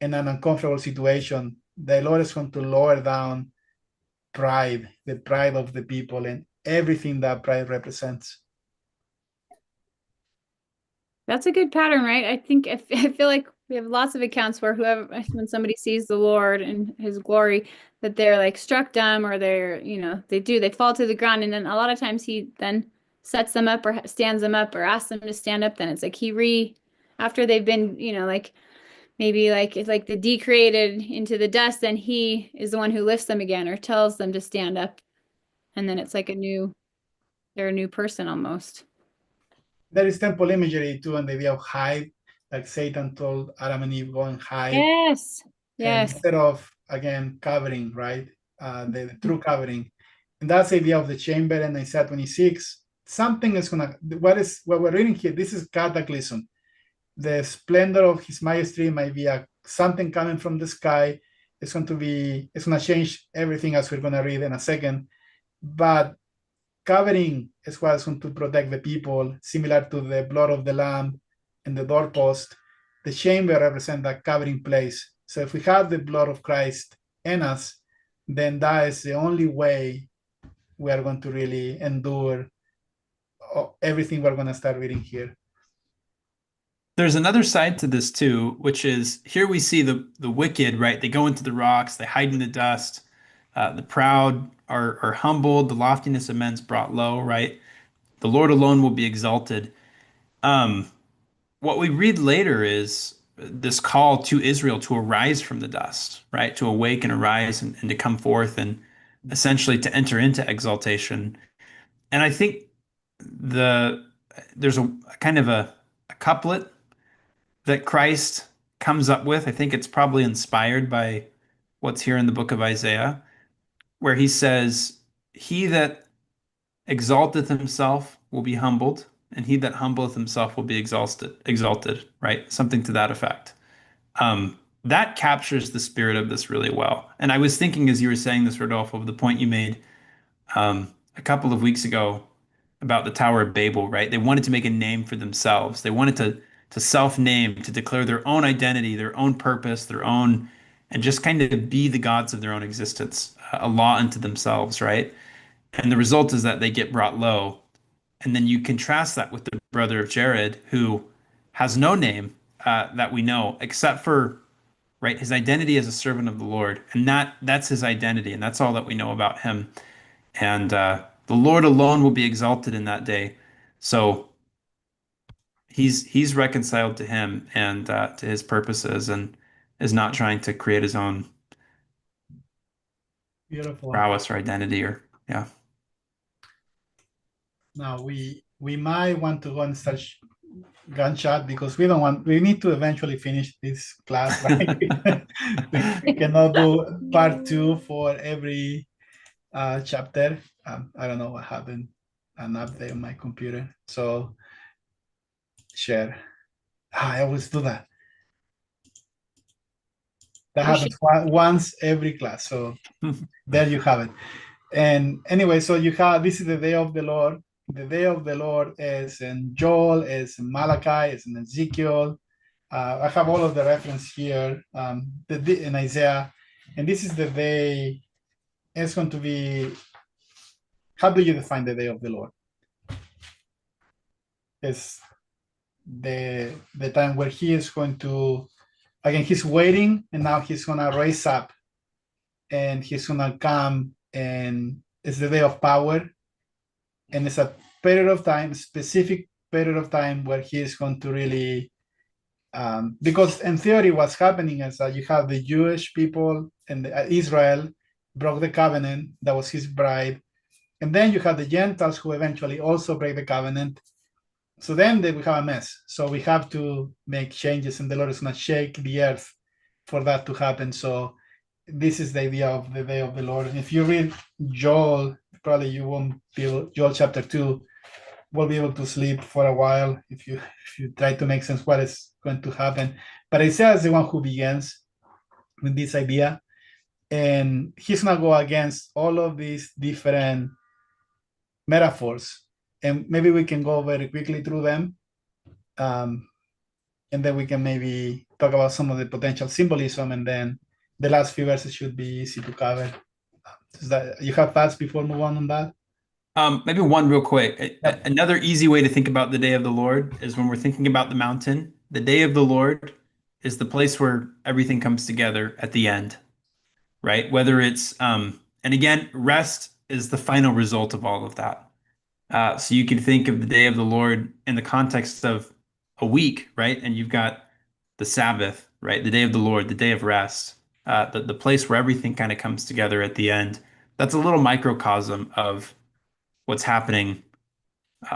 in an uncomfortable situation, the Lord is going to lower down pride, the pride of the people, and everything that pride represents. That's a good pattern, right? I think I feel like we have lots of accounts where when somebody sees the Lord and his glory, that they're like struck dumb, or they're, they fall to the ground. And then a lot of times he then sets them up or stands them up or asks them to stand up. Then it's like after they've been, like maybe like it's like the decreated into the dust, then he is the one who lifts them again or tells them to stand up. And then it's like they're a new person almost. There is temple imagery too, and the idea of hide, like Satan told Adam and Eve, go and hide. Yes. And Yes. instead of, again, covering, right? The true covering. And that's the idea of the chamber. And Isaiah 26, something is what we're reading here, this is cataclysm. The splendor of his majesty might be something coming from the sky. It's going to change everything, as we're going to read in a second. But covering is what's going to protect the people, similar to the blood of the lamb and the doorpost. The chamber represents that covering place. So if we have the blood of Christ in us, then that is the only way we are going to really endure everything we're going to start reading here. There's another side to this too, which is here we see the wicked, right? They go into the rocks, they hide in the dust. The proud are humbled, the loftiness of men's brought low, right? The Lord alone will be exalted. What we read later is this call to Israel to arise from the dust, right? To awake and arise and to come forth and essentially to enter into exaltation. And I think there's a kind of a couplet that Christ comes up with. I think it's probably inspired by what's here in the book of Isaiah, where he says, "He that exalteth himself will be humbled, and he that humbleth himself will be exalted, right? Something to that effect. That captures the spirit of this really well. And I was thinking as you were saying this, Rodolfo, of the point you made a couple of weeks ago about the Tower of Babel, right? They wanted to make a name for themselves. They wanted to self-name, to declare their own identity, their own purpose, their own, and just kind of be the gods of their own existence, a law unto themselves, right? And the result is that they get brought low. And then you contrast that with the brother of Jared, who has no name that we know, except for, right, his identity as a servant of the Lord. And that's his identity, and that's all that we know about him. And the Lord alone will be exalted in that day. So he's reconciled to him and to his purposes, and is not trying to create his own Beautiful. prowess or identity or yeah. Now we might want to go and start gunshot, because we need to eventually finish this class, right? We cannot do part 2 for every chapter. I don't know what happened, an update on my computer. So share. I always do that. That happens once every class. So there you have it. And anyway, so you have, this is the day of the Lord. The day of the Lord is in Joel, is in Malachi, is in Ezekiel. I have all of the reference here in Isaiah. And this is the day. It's going to be, how do you define the day of the Lord? It's the time where he is going to again, he's waiting, and now he's gonna raise up, and he's gonna come, and it's the day of power, and it's a period of time, specific period of time where he is going to really, because in theory, what's happening is that you have the Jewish people and Israel broke the covenant, that was his bride, and then you have the Gentiles who eventually also break the covenant. So then we have a mess. So we have to make changes, and the Lord is going to shake the earth for that to happen. So this is the idea of the day of the Lord. And if you read Joel, probably you won't be able, Joel chapter 2, will be able to sleep for a while if you try to make sense what is going to happen. But Isaiah is the one who begins with this idea, and he's going to go against all of these different metaphors, and maybe we can go very quickly through them, and then we can maybe talk about some of the potential symbolism, and then the last few verses should be easy to cover. Is that you have thoughts before we move on that? Maybe one real quick. Yep. Another easy way to think about the day of the Lord is when we're thinking about the mountain. The day of the Lord is the place where everything comes together at the end, right? Whether it's, and again, rest is the final result of all of that. So you can think of the day of the Lord in the context of a week, right? And you've got the Sabbath, right? The day of the Lord, the day of rest, the place where everything kind of comes together at the end. That's a little microcosm of what's happening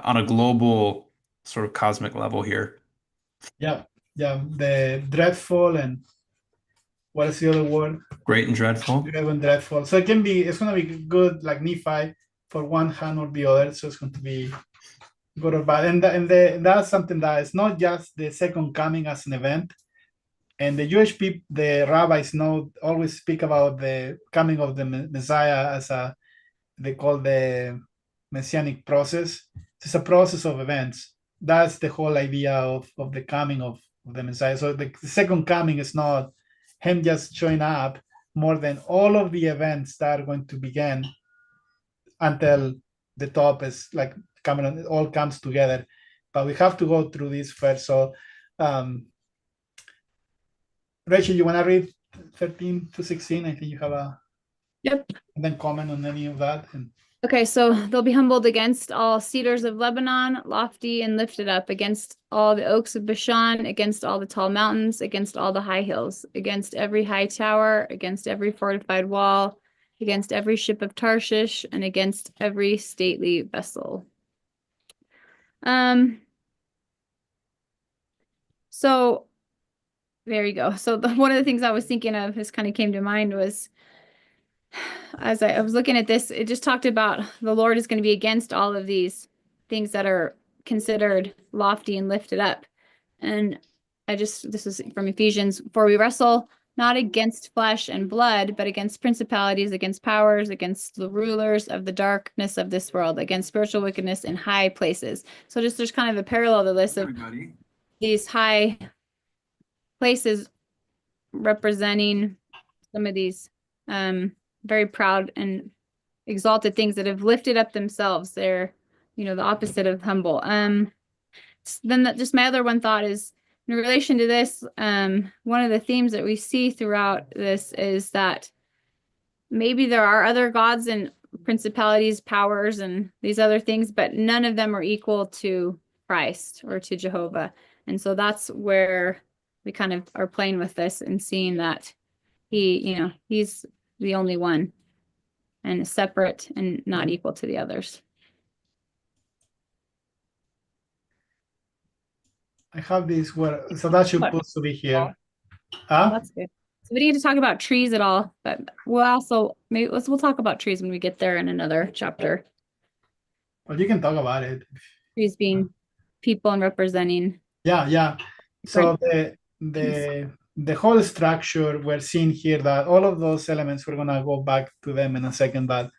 on a global sort of cosmic level here. Yeah, the dreadful, and what is the other word? Great and dreadful. Dread and dreadful. So it's gonna be good, like Nephi, for one hand or the other. So it's going to be good or bad. And that's something that is not just the second coming as an event. And the Jewish people, the rabbis always speak about the coming of the Messiah as they call the messianic process. It's a process of events. That's the whole idea of the coming of the Messiah. So the second coming is not him just showing up, more than all of the events that are going to begin until the top is like coming, it all comes together. But we have to go through this first. So Rachel, you want to read 13 to 16? I think you have Yep. and then comment on any of that. Okay, so they'll be humbled against all cedars of Lebanon, lofty and lifted up, against all the oaks of Bashan, against all the tall mountains, against all the high hills, against every high tower, against every fortified wall, against every ship of Tarshish, and against every stately vessel. So there you go. So one of the things I was thinking of, this kind of came to mind, was as I was looking at this, it just talked about the Lord is going to be against all of these things that are considered lofty and lifted up. And this is from Ephesians, for we wrestle not against flesh and blood, but against principalities, against powers, against the rulers of the darkness of this world, against spiritual wickedness in high places. So there's kind of a parallel to this of these high places representing some of these very proud and exalted things that have lifted up themselves. They're, the opposite of humble. Then just my other one thought is in relation to this, one of the themes that we see throughout this is that maybe there are other gods and principalities, powers, and these other things, but none of them are equal to Christ or to Jehovah. And so that's where we kind of are playing with this and seeing that he's the only one and separate and not equal to the others. I have this word, so that should supposed to be here. That's good. So we didn't get to talk about trees at all, but we'll also we'll talk about trees when we get there in another chapter. Well, you can talk about it. Trees being people and representing. Yeah. So the whole structure we're seeing here, that all of those elements, we're gonna go back to them in a second, but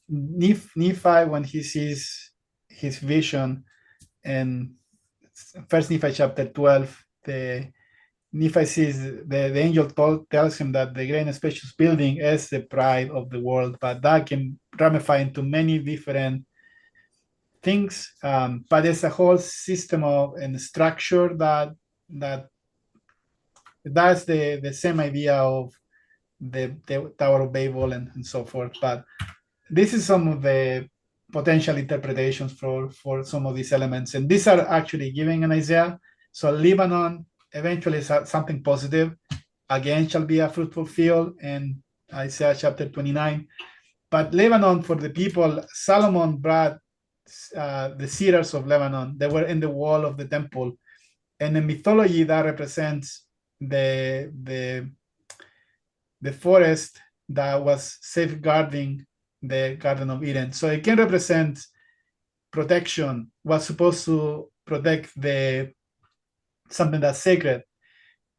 Nephi, when he sees his vision, and First Nephi chapter 12, Nephi sees the angel tells him that the great and spacious building is the pride of the world, but that can ramify into many different things. But there's a whole system of and structure that That's the same idea of the Tower of Babel and so forth. But this is some of the potential interpretations for some of these elements. And these are actually given in Isaiah. So Lebanon eventually is something positive. Again, shall be a fruitful field in Isaiah chapter 29. But Lebanon, for the people, Solomon brought the cedars of Lebanon. They were in the wall of the temple. And in mythology, that represents the forest that was safeguarding the Garden of Eden. So it can represent protection, was supposed to protect the something that's sacred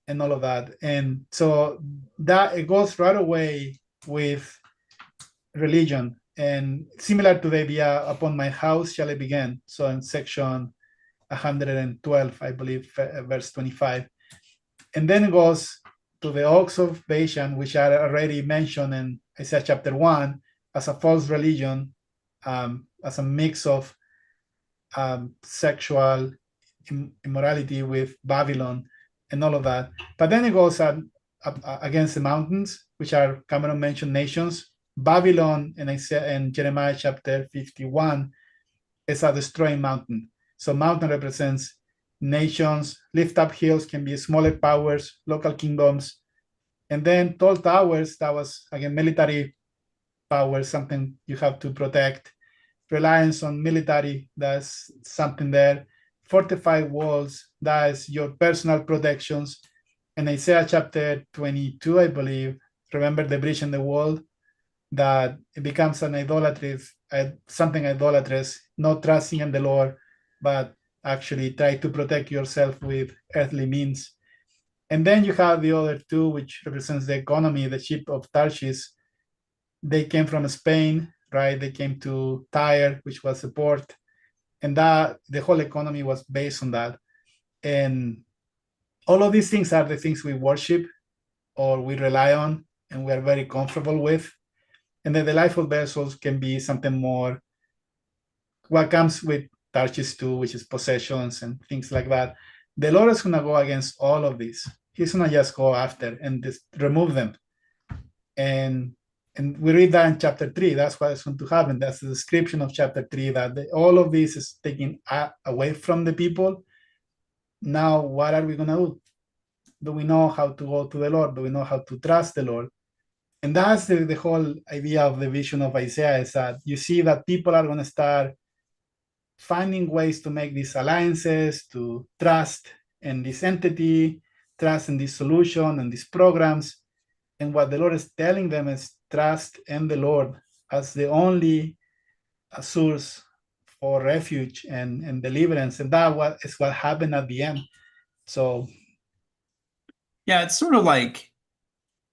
and all of that. And so that it goes right away with religion. And similar to the idea, upon my house shall it begin. So in section 112, I believe, verse 25. And then it goes to the oaks of Bashan, which are already mentioned in Isaiah chapter 1 as a false religion, as a mix of sexual immorality with Babylon and all of that. But then it goes against the mountains, which are Cameron mentioned nations. Babylon in Jeremiah chapter 51 is a destroying mountain. So mountain represents nations, lift up hills can be smaller powers, local kingdoms. And then tall towers, that was again military power, something you have to protect. Reliance on military, that's something there. Fortified walls, that is your personal protections. In Isaiah chapter 22, I believe, remember the breach in the wall, that it becomes an idolatry, something idolatrous, not trusting in the Lord, but actually try to protect yourself with earthly means. And then you have the other two, which represents the economy, the ship of Tarshish. They came from Spain, right? They came to Tyre, which was a port, and that the whole economy was based on that. And all of these things are the things we worship or we rely on and we are very comfortable with. And then the delightful vessels can be something more what comes with Tarshish too, which is possessions and things like that. The Lord is going to go against all of these. He's going to just go after and just remove them. And we read that in chapter 3. That's what is going to happen. That's the description of chapter 3, that all of this is taken away from the people. Now, what are we going to do? Do we know how to go to the Lord? Do we know how to trust the Lord? And that's the whole idea of the vision of Isaiah, is that you see that people are going to start finding ways to make these alliances, to trust in this entity, trust in this solution and these programs. And what the Lord is telling them is trust in the Lord as the only source for refuge and deliverance. And that is what happened at the end. So Yeah, it's sort of like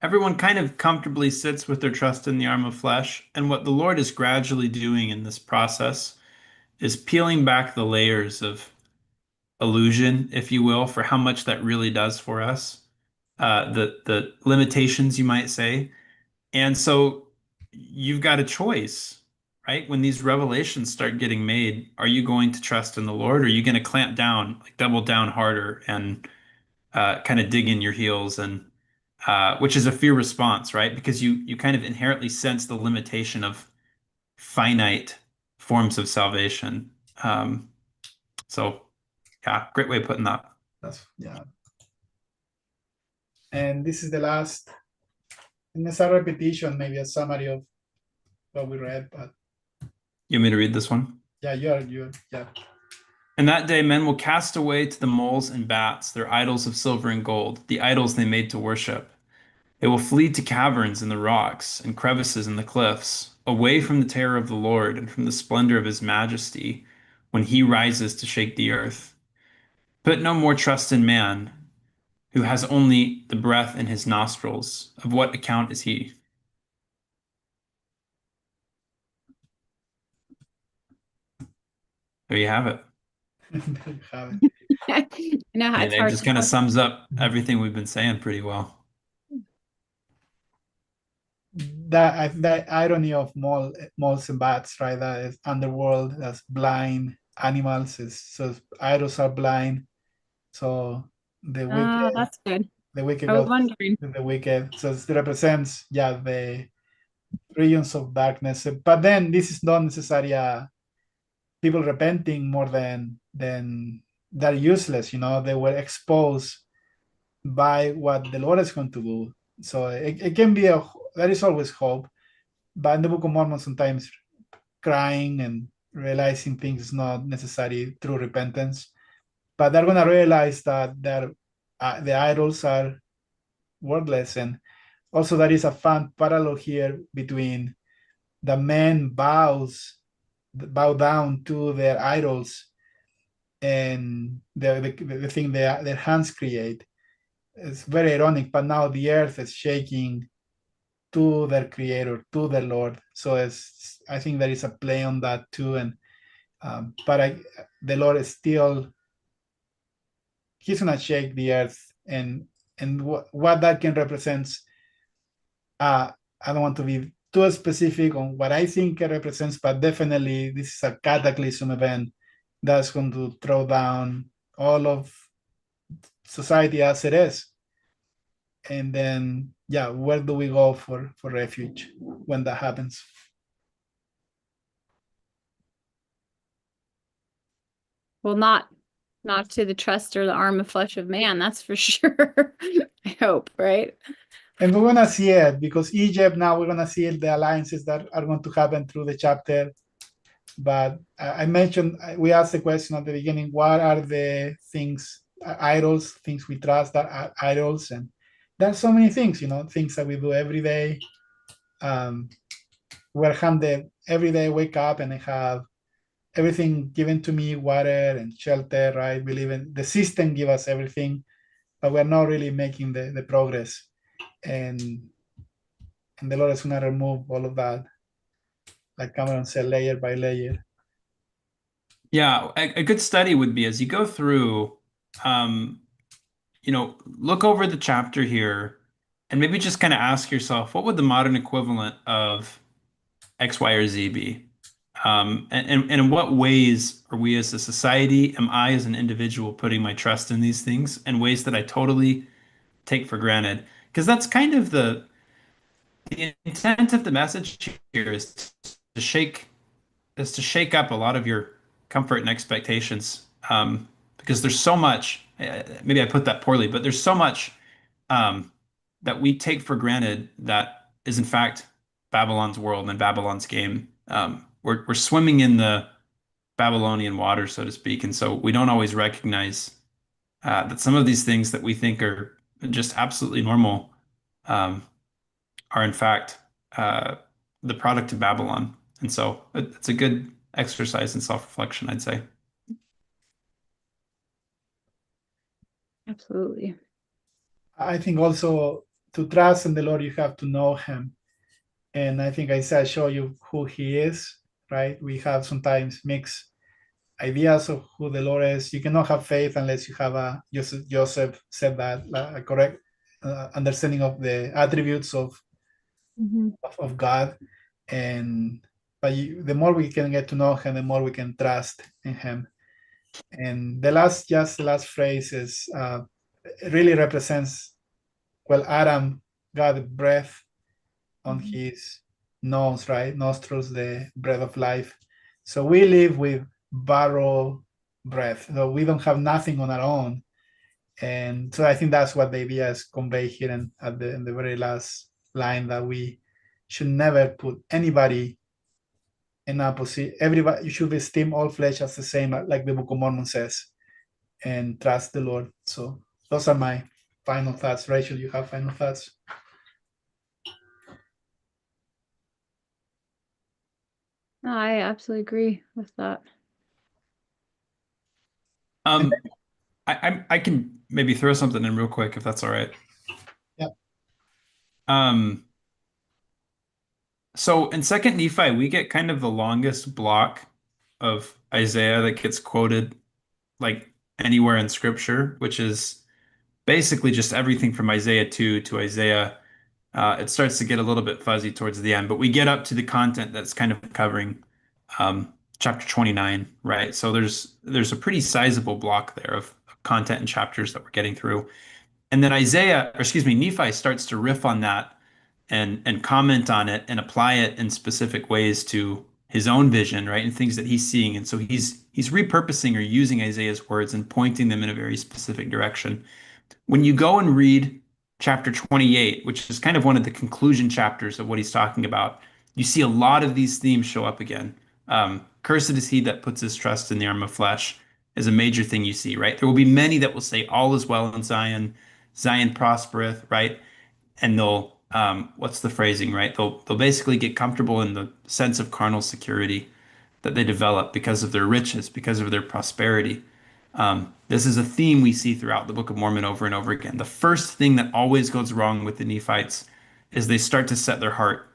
everyone kind of comfortably sits with their trust in the arm of flesh. And what the Lord is gradually doing in this process is peeling back the layers of illusion, if you will, for how much that really does for us. The limitations, you might say. And so you've got a choice, right? When these revelations start getting made, are you going to trust in the Lord? Or are you going to clamp down, like double down harder and kind of dig in your heels and which is a fear response, right? Because you kind of inherently sense the limitation of finite forms of salvation. So yeah, great way of putting that. that's, yeah. And this is the last, and it's a repetition, maybe a summary of what we read, but You want me to read this one? yeah, yeah. In that day, men will cast away to the moles and bats their idols of silver and gold, the idols they made to worship. They will flee to caverns in the rocks and crevices in the cliffs, away from the terror of the Lord and from the splendor of his majesty, when he rises to shake the earth. Put no more trust in man, who has only the breath in his nostrils. Of what account is he? There you have it. I know how And it's it hard just to kind of tell. sums up everything we've been saying pretty well. The irony of moles and bats, right? That is underworld, that's blind animals, so idols are blind. So the wicked, That's good. the wicked I was goes wondering. to the wicked. So it represents, yeah, the regions of darkness. But then this is not necessarily people repenting more than they're useless. They were exposed by what the Lord is going to do. So it can be there is always hope. But in the Book of Mormon, sometimes crying and realizing things is not necessarily true repentance. But they're gonna realize that the idols are worthless, and also there is a fun parallel here between the men bow down to their idols and the thing their hands create. It's very ironic, but now the earth is shaking to their creator, to the Lord. So I think there is a play on that too. And but the Lord is still, he's gonna shake the earth, and what that can represent. I don't want to be too specific on what I think it represents, but definitely this is a cataclysm event that's going to throw down all of society as it is. And then, yeah, where do we go for refuge when that happens? Well, not to the trust or the arm of flesh of man, that's for sure. I hope, right? And we're gonna see it because Egypt, now we're gonna see the alliances that are going to happen through the chapter. But I mentioned, we asked the question at the beginning, what are the things, idols, things we trust that are idols? And there's so many things, things that we do every day. We're handed every day, wake up and I have everything given to me, water and shelter, right? We live in the system, give us everything, but we're not really making the progress. And the Lord is gonna remove all of that, like Cameron said, layer by layer. Yeah, a good study would be as you go through, look over the chapter here and maybe just kind of ask yourself, what would the modern equivalent of X, Y, or Z be? And in what ways are we as a society, am I as an individual putting my trust in these things in ways that I totally take for granted? Because that's kind of the intent of the message here to shake is to shake up a lot of your comfort and expectations. Because there's so much, maybe I put that poorly, but there's so much um, that we take for granted that is in fact Babylon's world and Babylon's game. We're swimming in the Babylonian water, so to speak, and so we don't always recognize that some of these things that we think are just absolutely normal um, are in fact uh, the product of Babylon. And so it's a good exercise in self-reflection, I'd say. Absolutely. I think also to trust in the Lord, you have to know Him. And I think I said, show you who He is, right? We have sometimes mixed ideas of who the Lord is. You cannot have faith unless you have Joseph said that, a correct understanding of the attributes Mhm. of God. And the more we can get to know Him, the more we can trust in Him. And the last phrase is it really represents, well, Adam got breath on his nose, right? Nostrils, the breath of life. So we live with borrowed breath. So we don't have nothing on our own. And so I think that's what the idea is conveyed here in the very last line, that we should never put anybody in a position. Everybody, you should esteem all flesh as the same, like the Book of Mormon says, and trust the Lord. So those are my final thoughts. Rachel, you have final thoughts? No, I absolutely agree with that. And Um, I can maybe throw something in real quick if that's all right. yeah, Um, so in Second Nephi, we get kind of the longest block of Isaiah that gets quoted like anywhere in Scripture, which is basically just everything from Isaiah 2 to Isaiah. It starts to get a little bit fuzzy towards the end, but we get up to the content that's kind of covering chapter 29, right? So there's a pretty sizable block there of content and chapters that we're getting through. And then Nephi starts to riff on that and comment on it and apply it in specific ways to his own vision, right? And things that he's seeing. And so he's repurposing or using Isaiah's words and pointing them in a very specific direction. When you go and read chapter 28, which is kind of one of the conclusion chapters of what he's talking about, you see a lot of these themes show up again. Cursed is he that puts his trust in the arm of flesh is a major thing you see, right? There will be many that will say all is well in Zion, Zion prospereth, right? And they'll what's the phrasing, right? They'll basically get comfortable in the sense of carnal security that they develop because of their riches, because of their prosperity. This is a theme we see throughout the Book of Mormon over and over again. The first thing that always goes wrong with the Nephites is they start to set their heart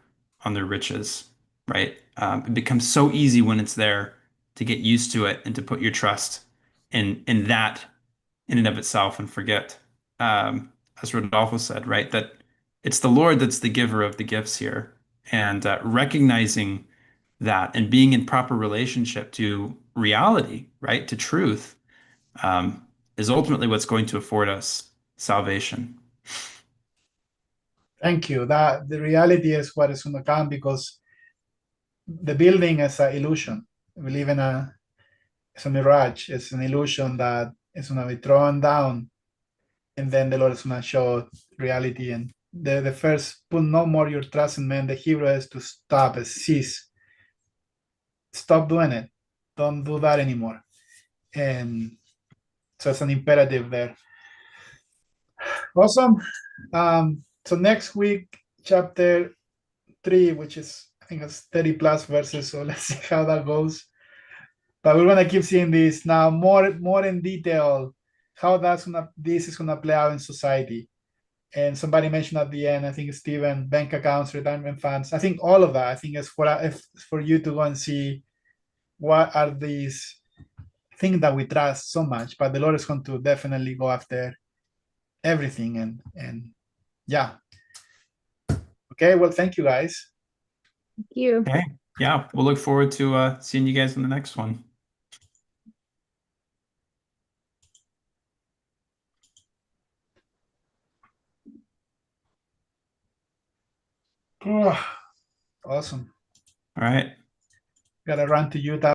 on their riches, right? It becomes so easy when it's there to get used to it and to put your trust in that in and of itself and forget, as Rodolfo said, right, that it's the Lord that's the giver of the gifts here, and recognizing that and being in proper relationship to reality, right, to truth, is ultimately what's going to afford us salvation. Thank you. That the reality is what is going to come, because the building is an illusion. We live in it's a mirage. It's an illusion that is going to be thrown down, and then the Lord is going to show reality. And the first, put no more your trust in men. The Hebrew is to stop, cease, stop doing it. Don't do that anymore. And so it's an imperative there. Awesome. So next week, chapter 3, which is, I think it's 30 plus verses. So let's see how that goes. But we're gonna keep seeing this now more in detail, how this is gonna play out in society. And somebody mentioned at the end, I think Stephen, bank accounts, retirement funds. I think all of that, I think is for you to go and see what are these things that we trust so much. But the Lord is going to definitely go after everything, and yeah. Okay, well, thank you guys. Thank you. Okay. Yeah, we'll look forward to seeing you guys in the next one. Oh, awesome. All right. Gotta run to Utah.